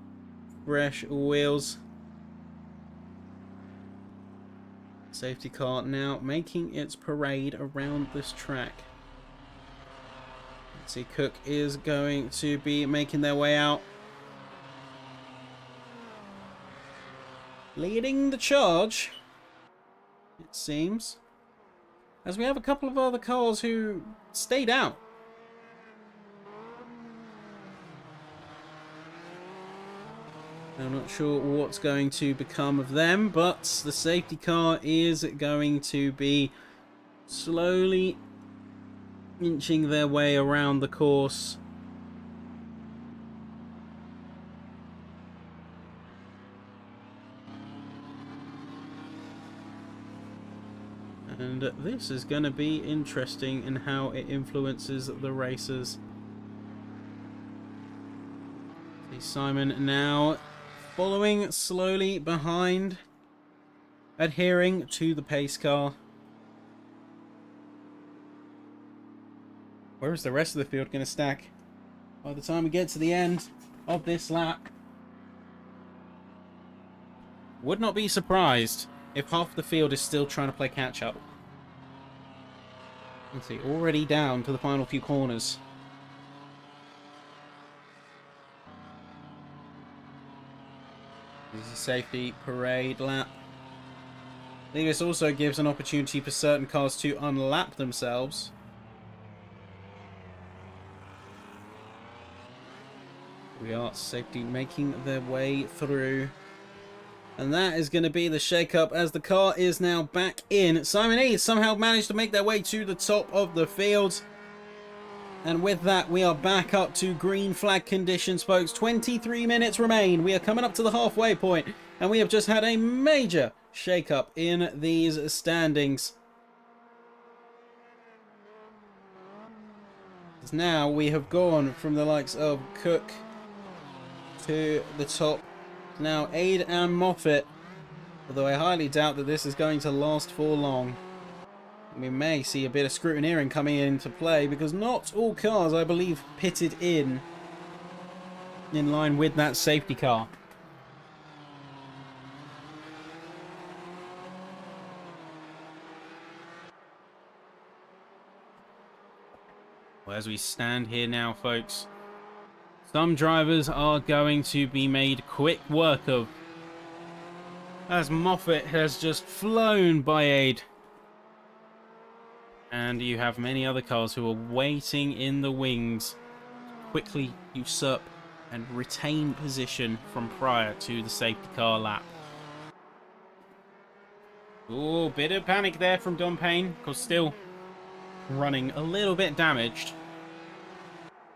fresh wheels. Safety car now making its parade around this track. Let's see, Cook is going to be making their way out. Leading the charge, it seems. As we have a couple of other cars who stayed out. I'm not sure what's going to become of them, but the safety car is going to be slowly inching their way around the course. And this is going to be interesting in how it influences the racers. Simon now following slowly behind, adhering to the pace car. Where is the rest of the field going to stack by the time we get to the end of this lap? Would not be surprised if half the field is still trying to play catch up. Let's see, already down to the final few corners. This is a safety parade lap. I think this also gives an opportunity for certain cars to unlap themselves. We are safety making their way through. And that is going to be the shake-up as the car is now back in. Simon E somehow managed to make their way to the top of the field. And with that, we are back up to green flag conditions, folks. 23 minutes remain. We are coming up to the halfway point, and we have just had a major shake-up in these standings. Now we have gone from the likes of Cook to the top. Now Aid and Moffat, although I highly doubt that this is going to last for long. We may see a bit of scrutineering coming into play because not all cars, I believe, pitted in line with that safety car. Well, as we stand here now, folks, some drivers are going to be made quick work of, as Moffat has just flown by Aid. And you have many other cars who are waiting in the wings to quickly usurp and retain position from prior to the safety car lap. Oh, bit of panic there from Dom Payne, because still running a little bit damaged.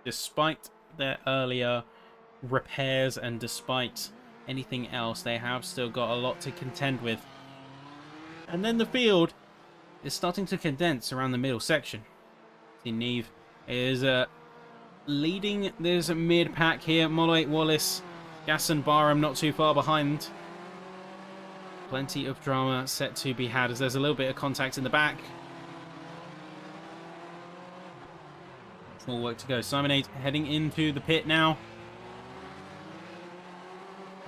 Despite their earlier repairs and despite anything else, they have still got a lot to contend with. And then the field is starting to condense around the middle section. See, Neve is leading this mid-pack here. Molloy, Wallace, Gasson, Barham not too far behind. Plenty of drama set to be had as there's a little bit of contact in the back. More work to go. Simon 8 heading into the pit now.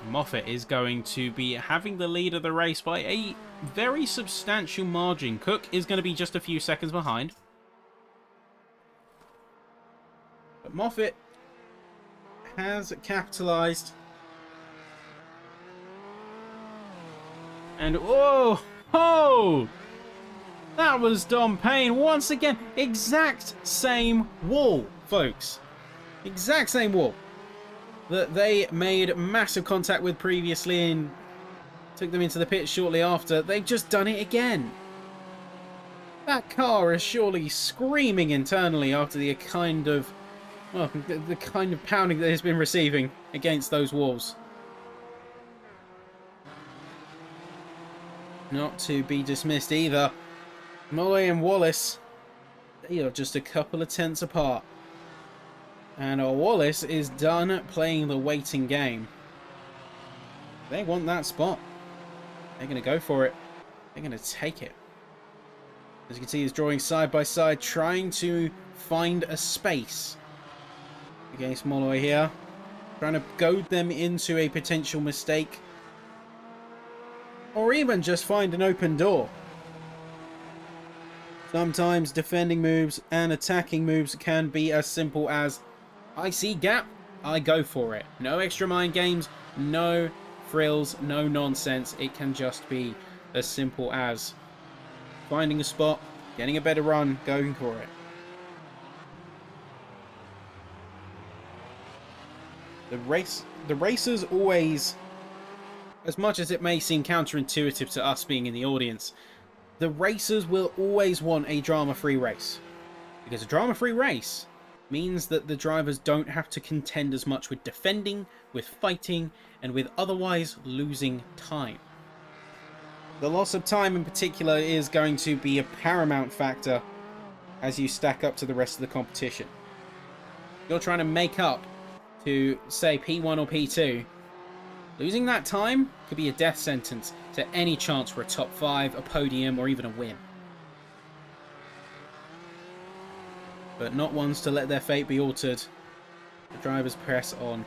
Moffat is going to be having the lead of the race by a very substantial margin. Cook is going to be just a few seconds behind. But Moffat has capitalized. And oh! That was Dom Payne once again. Exact same wall, folks. Exact same wall that they made massive contact with previously and took them into the pit shortly after. They've just done it again. That car is surely screaming internally after the kind of, well, the kind of pounding that it has been receiving against those walls. Not to be dismissed either. Molloy and Wallace, they are just a couple of tenths apart. And Wallace is done playing the waiting game. They want that spot. They're going to go for it. They're going to take it. As you can see, he's drawing side by side, trying to find a space against Molloy here. Trying to goad them into a potential mistake. Or even just find an open door. Sometimes defending moves and attacking moves can be as simple as, I see gap, I go for it. No extra mind games, no frills, no nonsense. It can just be as simple as finding a spot, getting a better run, going for it. The racers always, as much as it may seem counterintuitive to us being in the audience, the racers will always want a drama-free race. Because a drama-free race means that the drivers don't have to contend as much with defending, with fighting, and with otherwise losing time. The loss of time in particular is going to be a paramount factor as you stack up to the rest of the competition. You're trying to make up to, say, P1 or P2, losing that time could be a death sentence to any chance for a top 5, a podium, or even a win. But not ones to let their fate be altered. The drivers press on.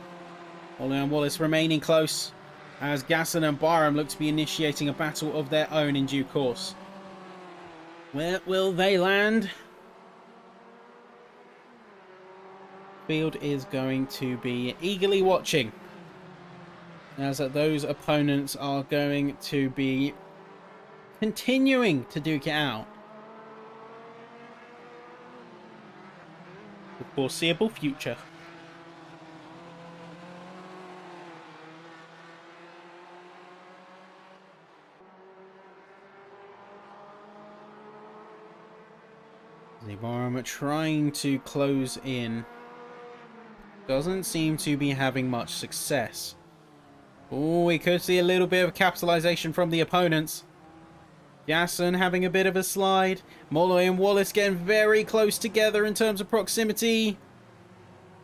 Ollie and Wallace remaining close, as Gasson and Barham look to be initiating a battle of their own in due course. Where will they land? Field is going to be eagerly watching, as those opponents are going to be continuing to duke it out for the foreseeable future. Barham trying to close in. Doesn't seem to be having much success. Oh, we could see a little bit of capitalization from the opponents. Gasson having a bit of a slide. Molloy and Wallace getting very close together in terms of proximity.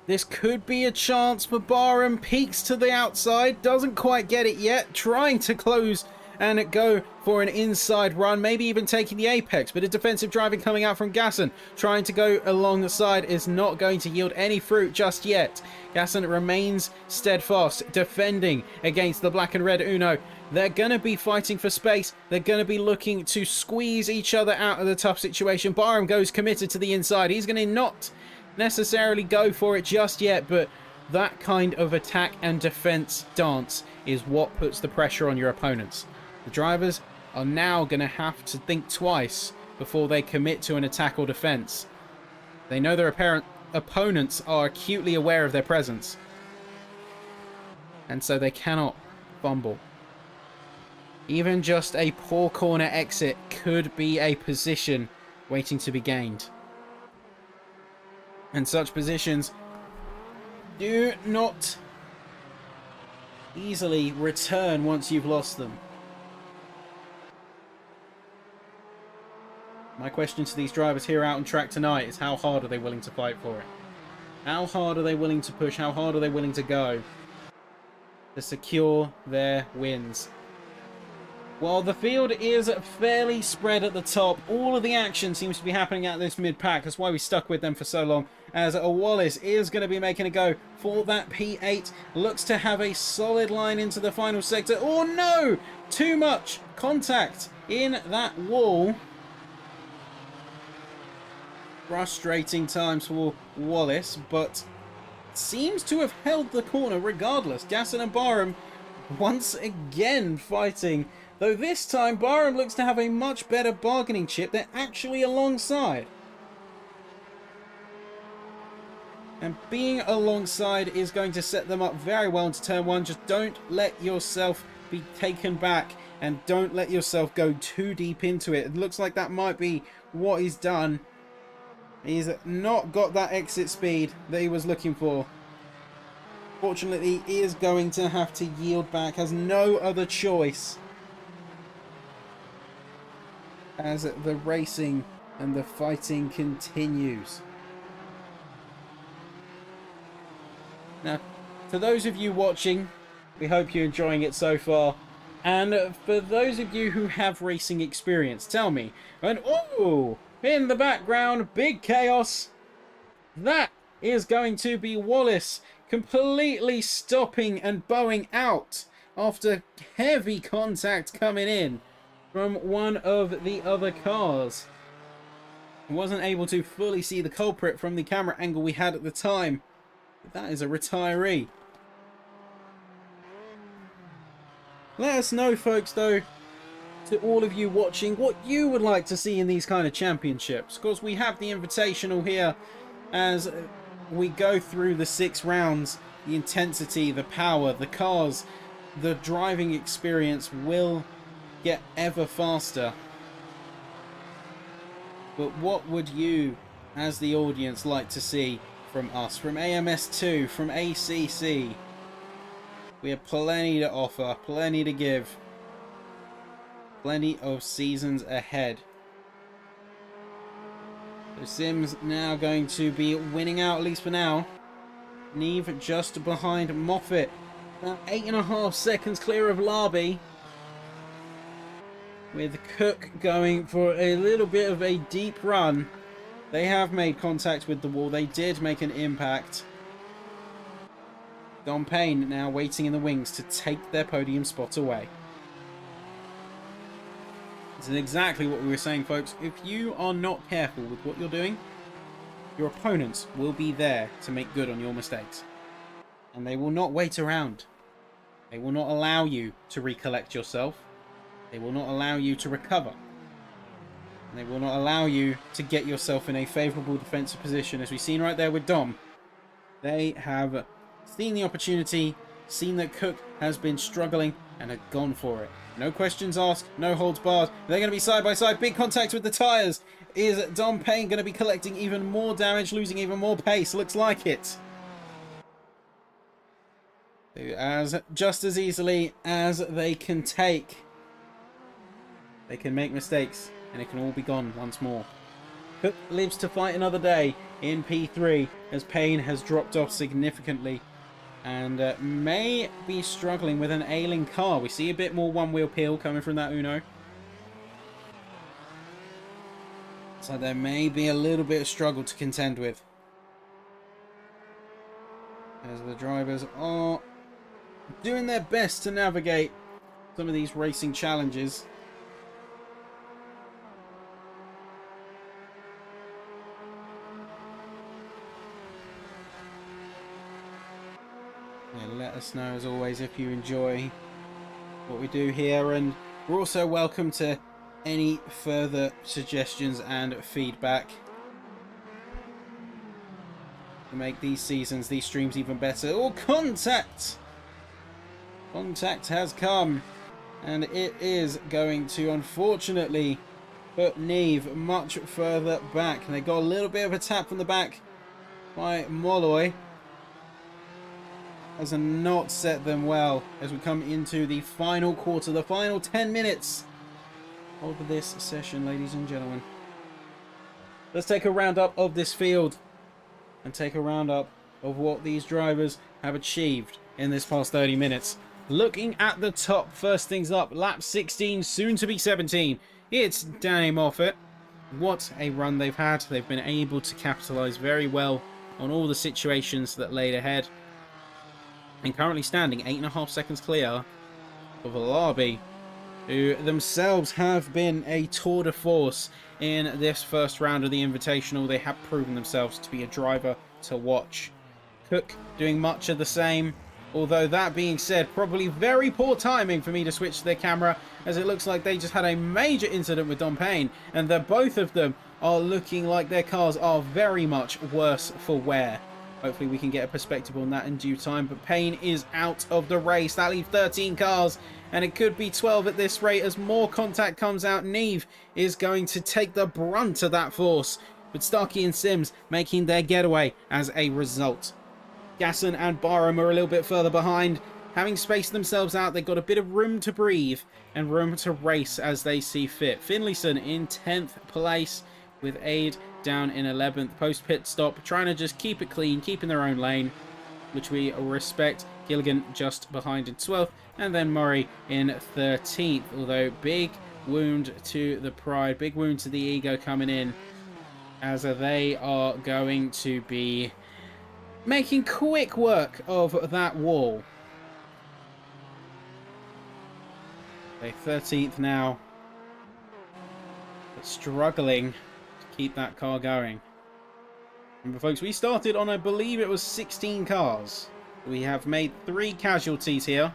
This could be a chance for Barham. Peeks to the outside. Doesn't quite get it yet. Trying to close and go for an inside run, maybe even taking the apex. But a defensive driving coming out from Gasson, trying to go along the side, is not going to yield any fruit just yet. Gasson remains steadfast, defending against the black and red Uno. They're going to be fighting for space. They're going to be looking to squeeze each other out of the tough situation. Barham goes committed to the inside. He's going to not necessarily go for it just yet, but that kind of attack and defense dance is what puts the pressure on your opponents. The drivers are now going to have to think twice before they commit to an attack or defense. They know their apparent opponents are acutely aware of their presence, and so they cannot fumble. Even just a poor corner exit could be a position waiting to be gained. And such positions do not easily return once you've lost them. My question to these drivers here out on track tonight is, how hard are they willing to fight for it? How hard are they willing to push? How hard are they willing to go to secure their wins? Well, the field is fairly spread at the top. All of the action seems to be happening at this mid-pack. That's why we stuck with them for so long. As Wallace is going to be making a go for that P8. Looks to have a solid line into the final sector. Oh no! Too much contact in that wall. Frustrating times for Wallace, but seems to have held the corner regardless. Gasson and Barham once again fighting, though this time Barham looks to have a much better bargaining chip. They're actually alongside. And being alongside is going to set them up very well into turn one. Just don't let yourself be taken back, and don't let yourself go too deep into it. It looks like that might be what he's done. He's not got that exit speed that he was looking for. Fortunately, he is going to have to yield back, has no other choice, as the racing and the fighting continues. Now, to those of you watching, we hope you're enjoying it so far. And for those of you who have racing experience, tell me, and oh, in the background, big chaos. That is going to be Wallace completely stopping and bowing out after heavy contact coming in from one of the other cars. I wasn't able to fully see the culprit from the camera angle we had at the time. That is a retiree. Let us know, folks, though, to all of you watching, what you would like to see in these kind of championships. Of course, we have the Invitational here as we go through the 6 rounds. The intensity, the power, the cars, the driving experience will get ever faster. But what would you, as the audience, like to see from us, from AMS2, from ACC? We have plenty to offer, plenty to give. Plenty of seasons ahead. So Sims now going to be winning out, at least for now. Neve just behind Moffat. About 8.5 seconds clear of Larby. With Cook going for a little bit of a deep run. They have made contact with the wall. They did make an impact. Dom Payne now waiting in the wings to take their podium spot away. This is exactly what we were saying, folks. If you are not careful with what you're doing, your opponents will be there to make good on your mistakes. And they will not wait around. They will not allow you to recollect yourself. They will not allow you to recover. And they will not allow you to get yourself in a favourable defensive position. As we've seen right there with Dom. They have seen the opportunity, seen that Cook has been struggling, and have gone for it. No questions asked, no holds barred. They're going to be side by side. Big contact with the tyres. Is Dom Payne going to be collecting even more damage, losing even more pace? Looks like it. Just as easily as they can take. They can make mistakes, and it can all be gone once more. Cook lives to fight another day in P3 as Payne has dropped off significantly and may be struggling with an ailing car. We see a bit more one-wheel peel coming from that Uno. So there may be a little bit of struggle to contend with. As the drivers are doing their best to navigate some of these racing challenges. Let us know as always if you enjoy what we do here, and we're also welcome to any further suggestions and feedback to make these seasons, these streams even better. Oh, contact! Contact has come, and it is going to unfortunately put Neve much further back. And they got a little bit of a tap from the back by Molloy. Has not set them well as we come into the final quarter, the final 10 minutes of this session, ladies and gentlemen. Let's take a roundup of this field and take a roundup of what these drivers have achieved in this past 30 minutes. Looking at the top, first things up, lap 16, soon to be 17. It's Danny Moffat. What a run they've had. They've been able to capitalise very well on all the situations that laid ahead. And currently standing 8.5 seconds clear of Larby, who themselves have been a tour de force in this first round of the Invitational. They have proven themselves to be a driver to watch. Cook doing much of the same, although that being said, probably very poor timing for me to switch to their camera, as it looks like they just had a major incident with Dom Payne, and that both of them are looking like their cars are very much worse for wear. Hopefully we can get a perspective on that in due time. But Payne is out of the race. That leaves 13 cars. And it could be 12 at this rate as more contact comes out. Neve is going to take the brunt of that force. But Starkey and Sims making their getaway as a result. Gasson and Barham are a little bit further behind. Having spaced themselves out, they've got a bit of room to breathe and room to race as they see fit. Finlayson in 10th place with Aid down in 11th. Post pit stop, trying to just keep it clean, keep in their own lane, which we respect. Gilligan just behind in 12th, and then Murray in 13th. Although big wound to the pride, big wound to the ego coming in, as they are going to be making quick work of that wall. They're 13th now, but struggling keep that car going. Remember, folks, we started on, I believe it was 16 cars. We have made 3 casualties here.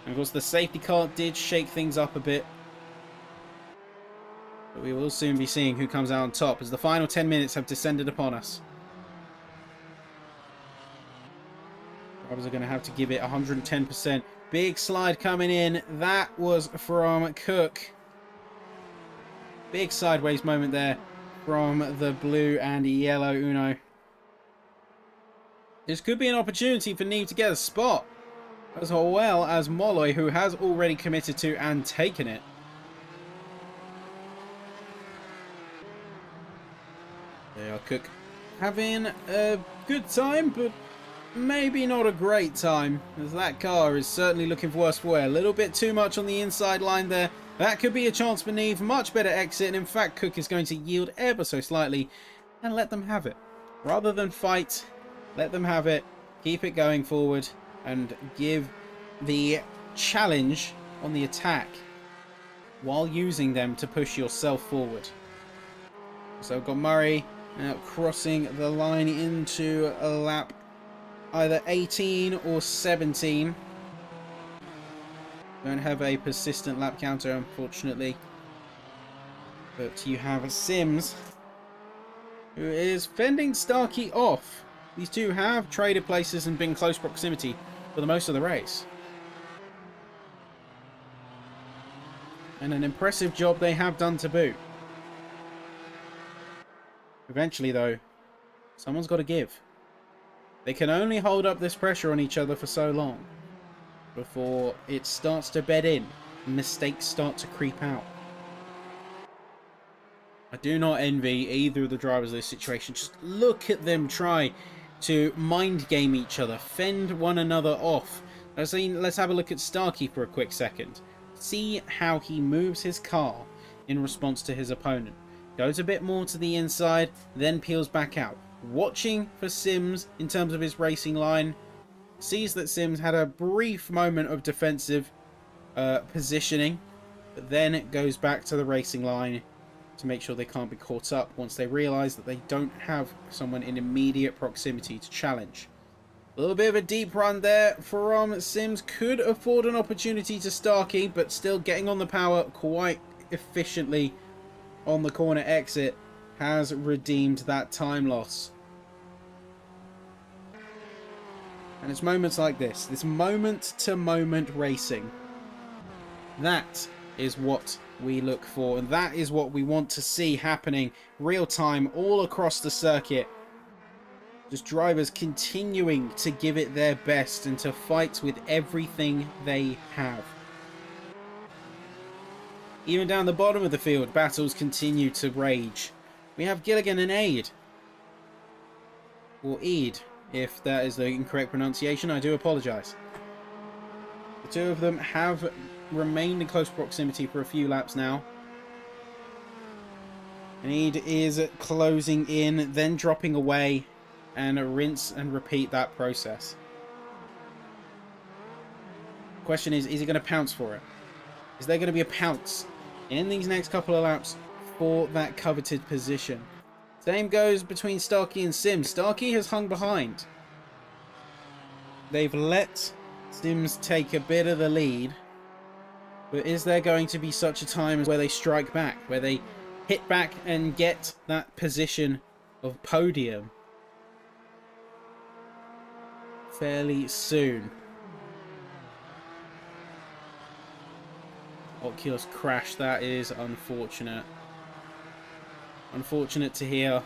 And of course the safety car did shake things up a bit. But we will soon be seeing who comes out on top as the final 10 minutes have descended upon us. Drivers are going to have to give it 110%. Big slide coming in. That was from Cook. Big sideways moment there from the blue and yellow Uno. This could be an opportunity for Neve to get a spot, as well as Molloy, who has already committed to and taken it. They are Cook having a good time, but maybe not a great time, as that car is certainly looking for worse for wear. A little bit too much on the inside line there. That could be a chance for Neve. Much better exit, and in fact Cook is going to yield ever so slightly and let them have it. Rather than fight, let them have it, keep it going forward, and give the challenge on the attack while using them to push yourself forward. So we've got Murray now crossing the line into a lap either 18 or 17. Don't have a persistent lap counter, unfortunately. But you have Sims, who is fending Starkey off. These two have traded places and been close proximity for the most of the race. And an impressive job they have done to boot. Eventually, though, someone's got to give. They can only hold up this pressure on each other for so long before it starts to bed in and mistakes start to creep out. I do not envy either of the drivers of this situation. Just look at them try to mind game each other, fend one another off. Let's have a look at Starkey for a quick second. See how he moves his car in response to his opponent. Goes a bit more to the inside, then peels back out. Watching for Sims in terms of his racing line. Sees that Sims had a brief moment of defensive positioning, but then it goes back to the racing line to make sure they can't be caught up once they realise that they don't have someone in immediate proximity to challenge. A little bit of a deep run there from Sims. Could afford an opportunity to Starkey, but still getting on the power quite efficiently on the corner exit has redeemed that time loss. And it's moments like this moment-to-moment racing. That is what we look for, and that is what we want to see happening real time all across the circuit. Just drivers continuing to give it their best and to fight with everything they have. Even down the bottom of the field, battles continue to rage. We have Gilligan and Aid. Or Eid, if that is the incorrect pronunciation, I do apologise. The two of them have remained in close proximity for a few laps now. And Eid is closing in, then dropping away, and rinse and repeat that process. Question is he going to pounce for it? Is there going to be a pounce in these next couple of laps for that coveted position? Same goes between Starkey and Sims. Starkey has hung behind. They've let Sims take a bit of the lead. But is there going to be such a time where they strike back? Where they hit back and get that position of podium fairly soon? Oculus crash, that is unfortunate. Unfortunate to hear.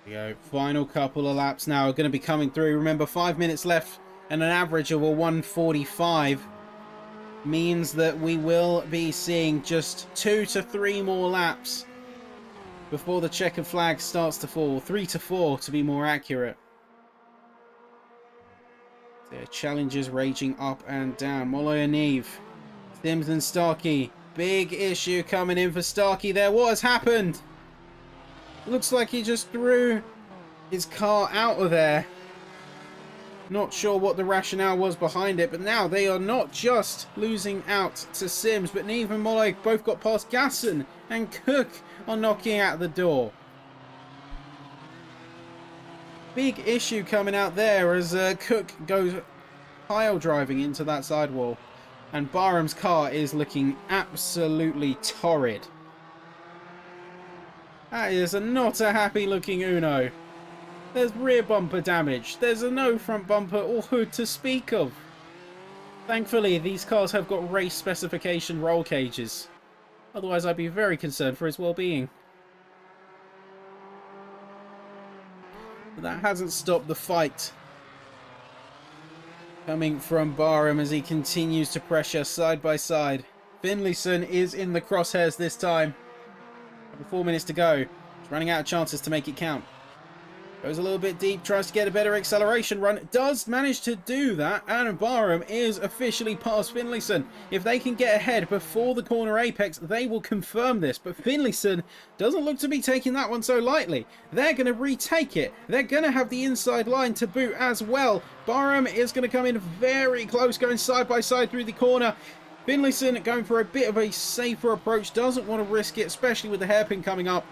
There we go. Final couple of laps now are going to be coming through. Remember, 5 minutes left and an average of a 1:45 means that we will be seeing just 2 to 3 more laps before the checkered flag starts to fall. 3 to 4 to be more accurate. There challenges raging up and down. Molloy and Neve. Sims and Starkey. Big issue coming in for Starkey there. What has happened? Looks like he just threw his car out of there. Not sure what the rationale was behind it, but now they are not just losing out to Sims, but Neve and Molloy both got past Gasson, and Cook are knocking at the door. Big issue coming out there as Cook goes pile driving into that sidewall, and Barham's car is looking absolutely torrid. That is not a happy looking Uno. There's rear bumper damage. There's no front bumper or hood to speak of. Thankfully, these cars have got race specification roll cages. Otherwise, I'd be very concerned for his well-being. But that hasn't stopped the fight. coming from Barham as he continues to pressure side by side. Finlayson is in the crosshairs this time. 4 minutes to go. He's running out of chances to make it count. Goes a little bit deep, tries to get a better acceleration run. Does manage to do that, and Barham is officially past Finlayson. If they can get ahead before the corner apex, they will confirm this. But Finlayson doesn't look to be taking that one so lightly. They're going to retake it. They're going to have the inside line to boot as well. Barham is going to come in very close, going side by side through the corner. Finlayson going for a bit of a safer approach. Doesn't want to risk it, especially with the hairpin coming up.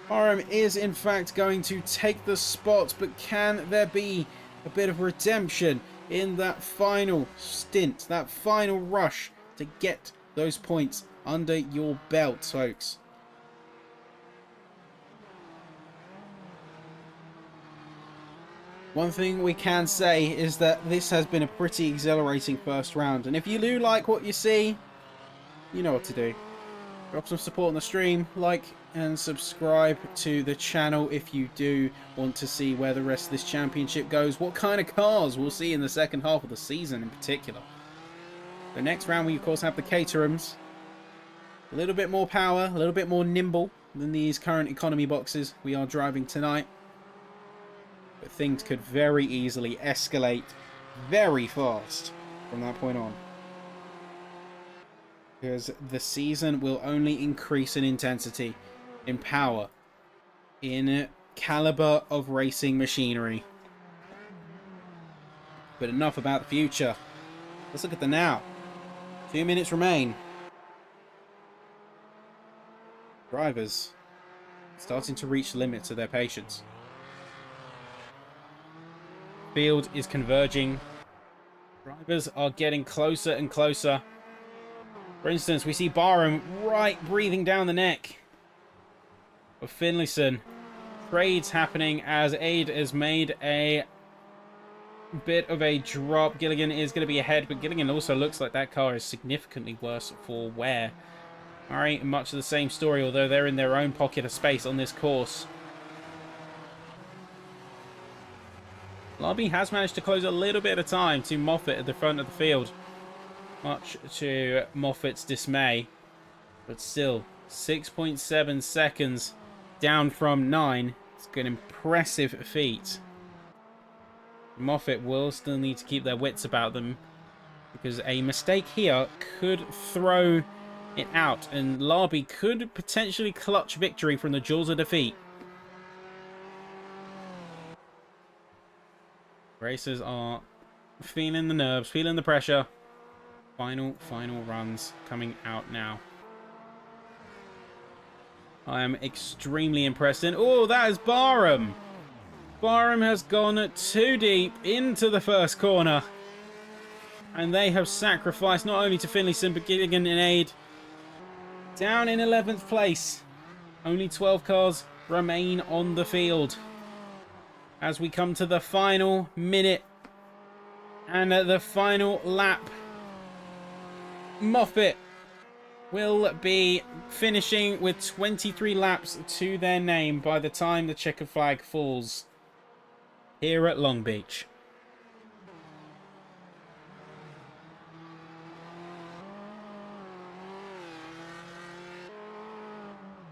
Barham is in fact going to take the spot, but can there be a bit of redemption in that final stint, that final rush to get those points under your belt, folks? One thing we can say is that this has been a pretty exhilarating first round, and if you do like what you see, you know what to do. Drop some support on the stream, like and subscribe to the channel if you do want to see where the rest of this championship goes, what kind of cars we'll see in the second half of the season in particular. The next round we of course have the Caterhams. A little bit more power, a little bit more nimble than these current economy boxes we are driving tonight. But things could very easily escalate very fast from that point on. Because the season will only increase in intensity, in power, in caliber of racing machinery. But enough about the future. Let's look at the now. 2 minutes remain. Drivers starting to reach the limits of their patience. Field is converging. Drivers are getting closer and closer. For instance, we see Barham right breathing down the neck of Finlayson. Trades happening as Aid has made a bit of a drop. Gilligan is going to be ahead, but Gilligan also looks like that car is significantly worse for wear. Alright, much of the same story, although they're in their own pocket of space on this course. Lobby has managed to close a little bit of time to Moffat at the front of the field. Much to Moffat's dismay. But still, 6.7 seconds down from 9. It's an impressive feat. Moffat will still need to keep their wits about them, because a mistake here could throw it out, and Larby could potentially clutch victory from the jaws of defeat. Racers are feeling the nerves, feeling the pressure. Final runs coming out now. I am extremely impressed. And oh, that is Barham. Barham has gone too deep into the first corner. And they have sacrificed not only to Finlayson, but Gilligan and Aid. Down in 11th place. Only 12 cars remain on the field. As we come to the final minute. And at the final lap. Moffat will be finishing with 23 laps to their name by the time the checker flag falls here at Long Beach.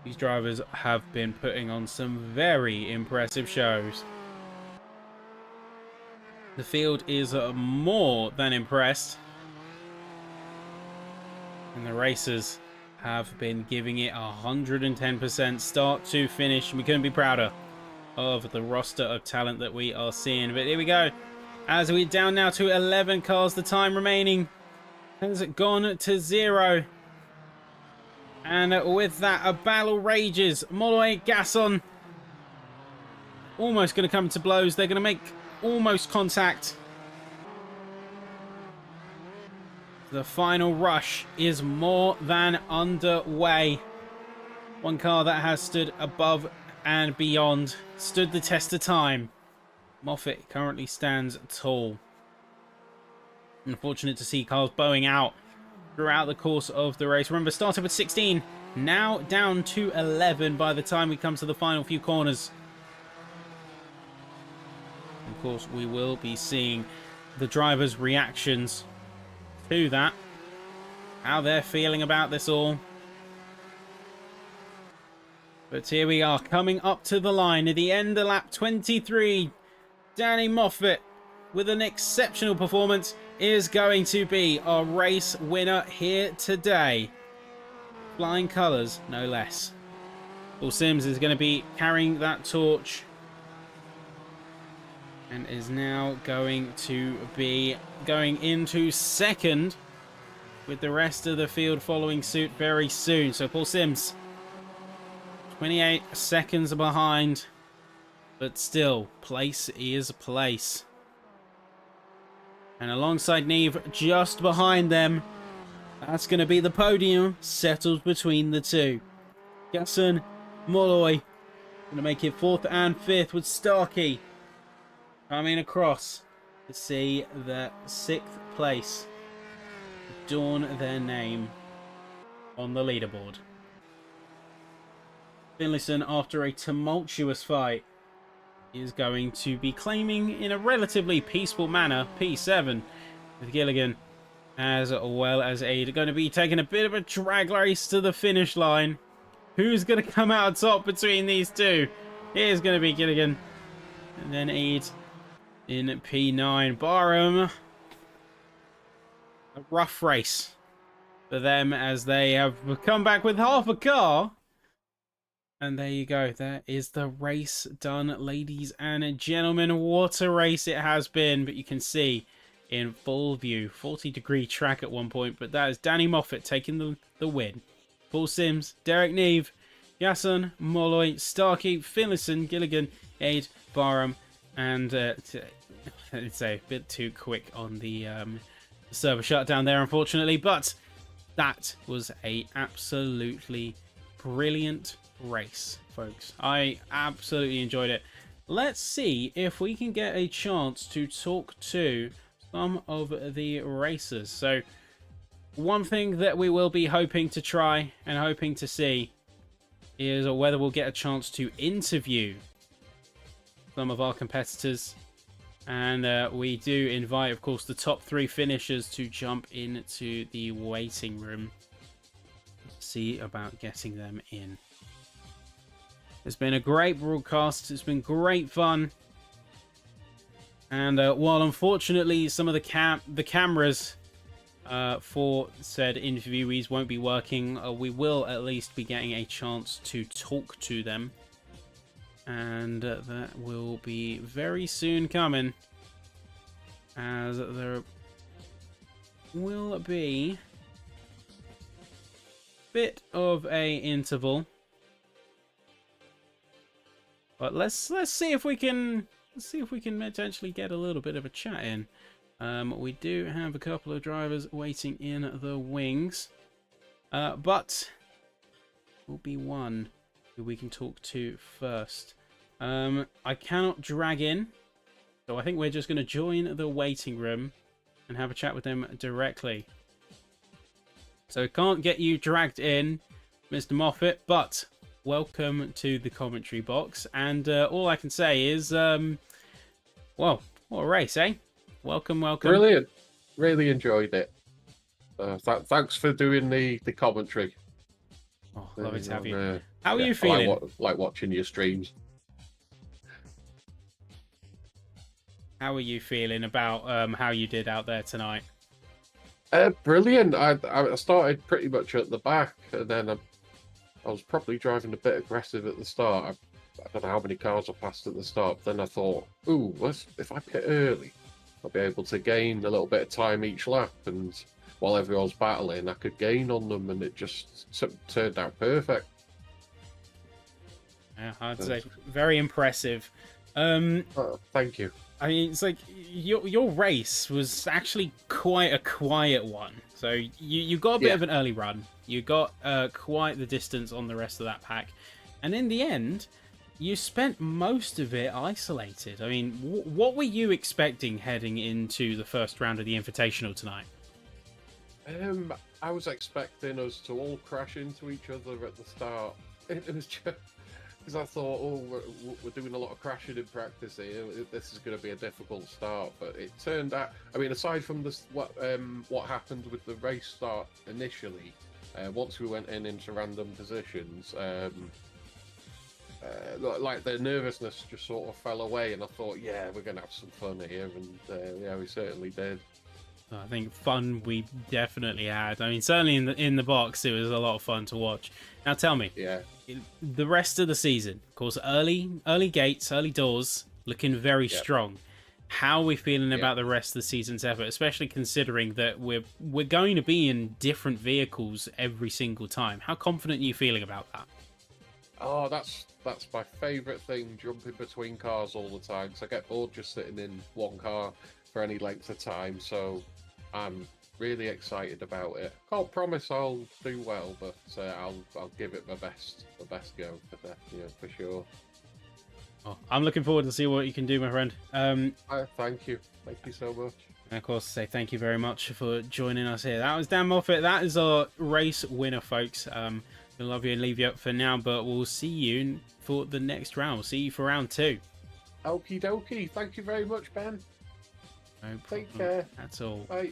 These drivers have been putting on some very impressive shows. The field is more than impressed. And the racers have been giving it 110% start to finish. We couldn't be prouder of the roster of talent that we are seeing. But here we go. As we're down now to 11 cars, the time remaining has gone to 0. And with that, a battle rages. Molloy, Gasson, almost going to come to blows. They're going to make almost contact. The final rush is more than underway. One car that has stood above and beyond, stood the test of time. Moffat currently stands tall. Unfortunate to see cars bowing out throughout the course of the race. Remember, started with 16, now down to 11 by the time we come to the final few corners. Of course, we will be seeing the drivers' reactions to that. How they're feeling about this all. But here we are, coming up to the line at the end of lap 23. Danny Moffat, with an exceptional performance, is going to be our race winner here today. Flying colours, no less. Paul Sims is going to be carrying that torch. And is now going to be going into second, with the rest of the field following suit very soon. So Paul Sims, 28 seconds behind, but still, place is place. And alongside Neve, just behind them, that's going to be the podium, settled between the two. Gasson, Molloy, going to make it 4th and 5th, with Starkey coming across to see the 6th place adorn their name on the leaderboard. Finlayson, after a tumultuous fight, is going to be claiming in a relatively peaceful manner P7, with Gilligan as well as Aid going to be taking a bit of a drag race to the finish line. Who's going to come out top between these two? Here's going to be Gilligan, and then Aid in P9. Barham, a rough race for them as they have come back with half a car. And there you go. There is the race done, ladies and gentlemen. What a race it has been. But you can see in full view, 40-degree track at one point. But that is Danny Moffat taking the win. Paul Sims, Derek Neve, Gasson, Molloy, Starkey, Finlayson, Gilligan, Aid, Barham. And it's a bit too quick on the server shutdown there, unfortunately. But that was a absolutely brilliant race, folks. I absolutely enjoyed it. Let's see if we can get a chance to talk to some of the racers. So one thing that we will be hoping to try and hoping to see is whether we'll get a chance to interview some of our competitors. And we do invite, of course, the top 3 finishers to jump into the waiting room. See about getting them in. It's been a great broadcast. It's been great fun. And while unfortunately some of the cameras for said interviewees won't be working, we will at least be getting a chance to talk to them. And that will be very soon coming, as there will be a bit of a interval. But let's see if we can potentially get a little bit of a chat in. We do have a couple of drivers waiting in the wings, but will be one who we can talk to first. I cannot drag in, so I think we're just going to join the waiting room and have a chat with them directly. So can't get you dragged in, Mr. Moffat, but welcome to the commentary box. And all I can say is, well, what a race, eh? Welcome. Brilliant. Really enjoyed it. Thanks for doing the commentary. Oh, lovely to have you. How are you feeling? I like watching your streams. How are you feeling about how you did out there tonight? Brilliant. I started pretty much at the back, and then I was probably driving a bit aggressive at the start. I don't know how many cars I passed at the start, but then I thought, ooh, if I pit early, I'll be able to gain a little bit of time each lap, and while everyone's battling, I could gain on them, and it just turned out perfect. Yeah, I'd say very impressive. Thank you. I mean, it's like your race was actually quite a quiet one. So you got a bit of an early run. You got quite the distance on the rest of that pack. And in the end, you spent most of it isolated. I mean, what were you expecting heading into the first round of the Invitational tonight? I was expecting us to all crash into each other at the start. It was just... because I thought, oh, we're doing a lot of crashing in practice here. This is going to be a difficult start, but it turned out. I mean, aside from this, what happened with the race start initially, once we went into random positions, like the nervousness just sort of fell away, and I thought, yeah, we're going to have some fun here, and yeah, we certainly did. I think fun we definitely had. I mean, certainly in the box, it was a lot of fun to watch. Now, tell me, Yeah. the rest of the season, of course, early gates, early doors, looking very strong. How are we feeling about the rest of the season's effort, especially considering that we're going to be in different vehicles every single time? How confident are you feeling about that? Oh, that's my favourite thing, jumping between cars all the time. So I get bored just sitting in one car for any length of time. So I'm really excited about it. Can't promise I'll do well, but I'll give it my best go for sure. Oh, I'm looking forward to see what you can do, my friend. Thank you so much. And of course, say thank you very much for joining us here. That was Dan Moffat. That is our race winner, folks. We'll love you and leave you up for now, but we'll see you for the next round. We'll see you for round 2. Okie dokie. Thank you very much, Ben. No Take problem. care. That's all. Bye.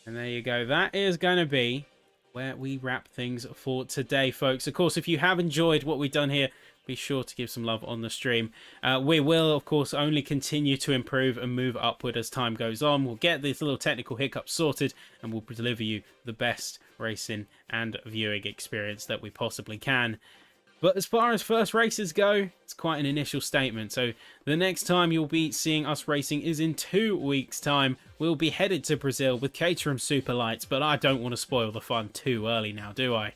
And there you go. That is going to be where we wrap things for today, folks. Of course, if you have enjoyed what we've done here, be sure to give some love on the stream. We will, of course, only continue to improve and move upward as time goes on. We'll get these little technical hiccups sorted, and we'll deliver you the best racing and viewing experience that we possibly can. But as far as first races go, it's quite an initial statement. So the next time you'll be seeing us racing is in 2 weeks' time. We'll be headed to Brazil with Caterham Superlights, but I don't want to spoil the fun too early now, do I?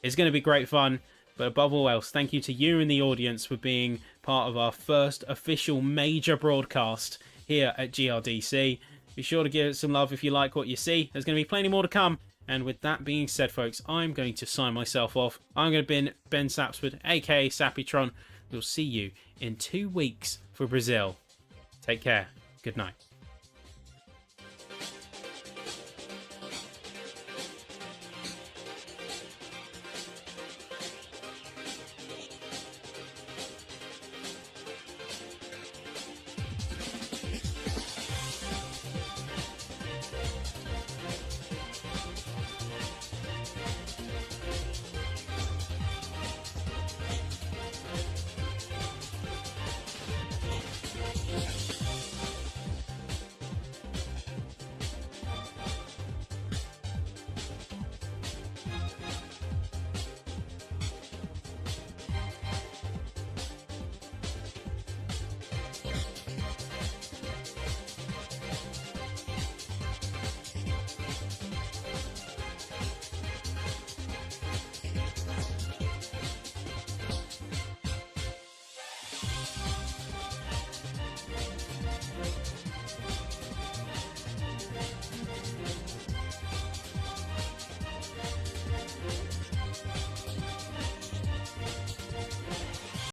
It's going to be great fun. But above all else, thank you to you in the audience for being part of our first official major broadcast here at GRDC. Be sure to give it some love if you like what you see. There's going to be plenty more to come. And with that being said, folks, I'm going to sign myself off. I'm going to be Ben Sapsford, aka Sappytron. We'll see you in 2 weeks for Brazil. Take care. Good night.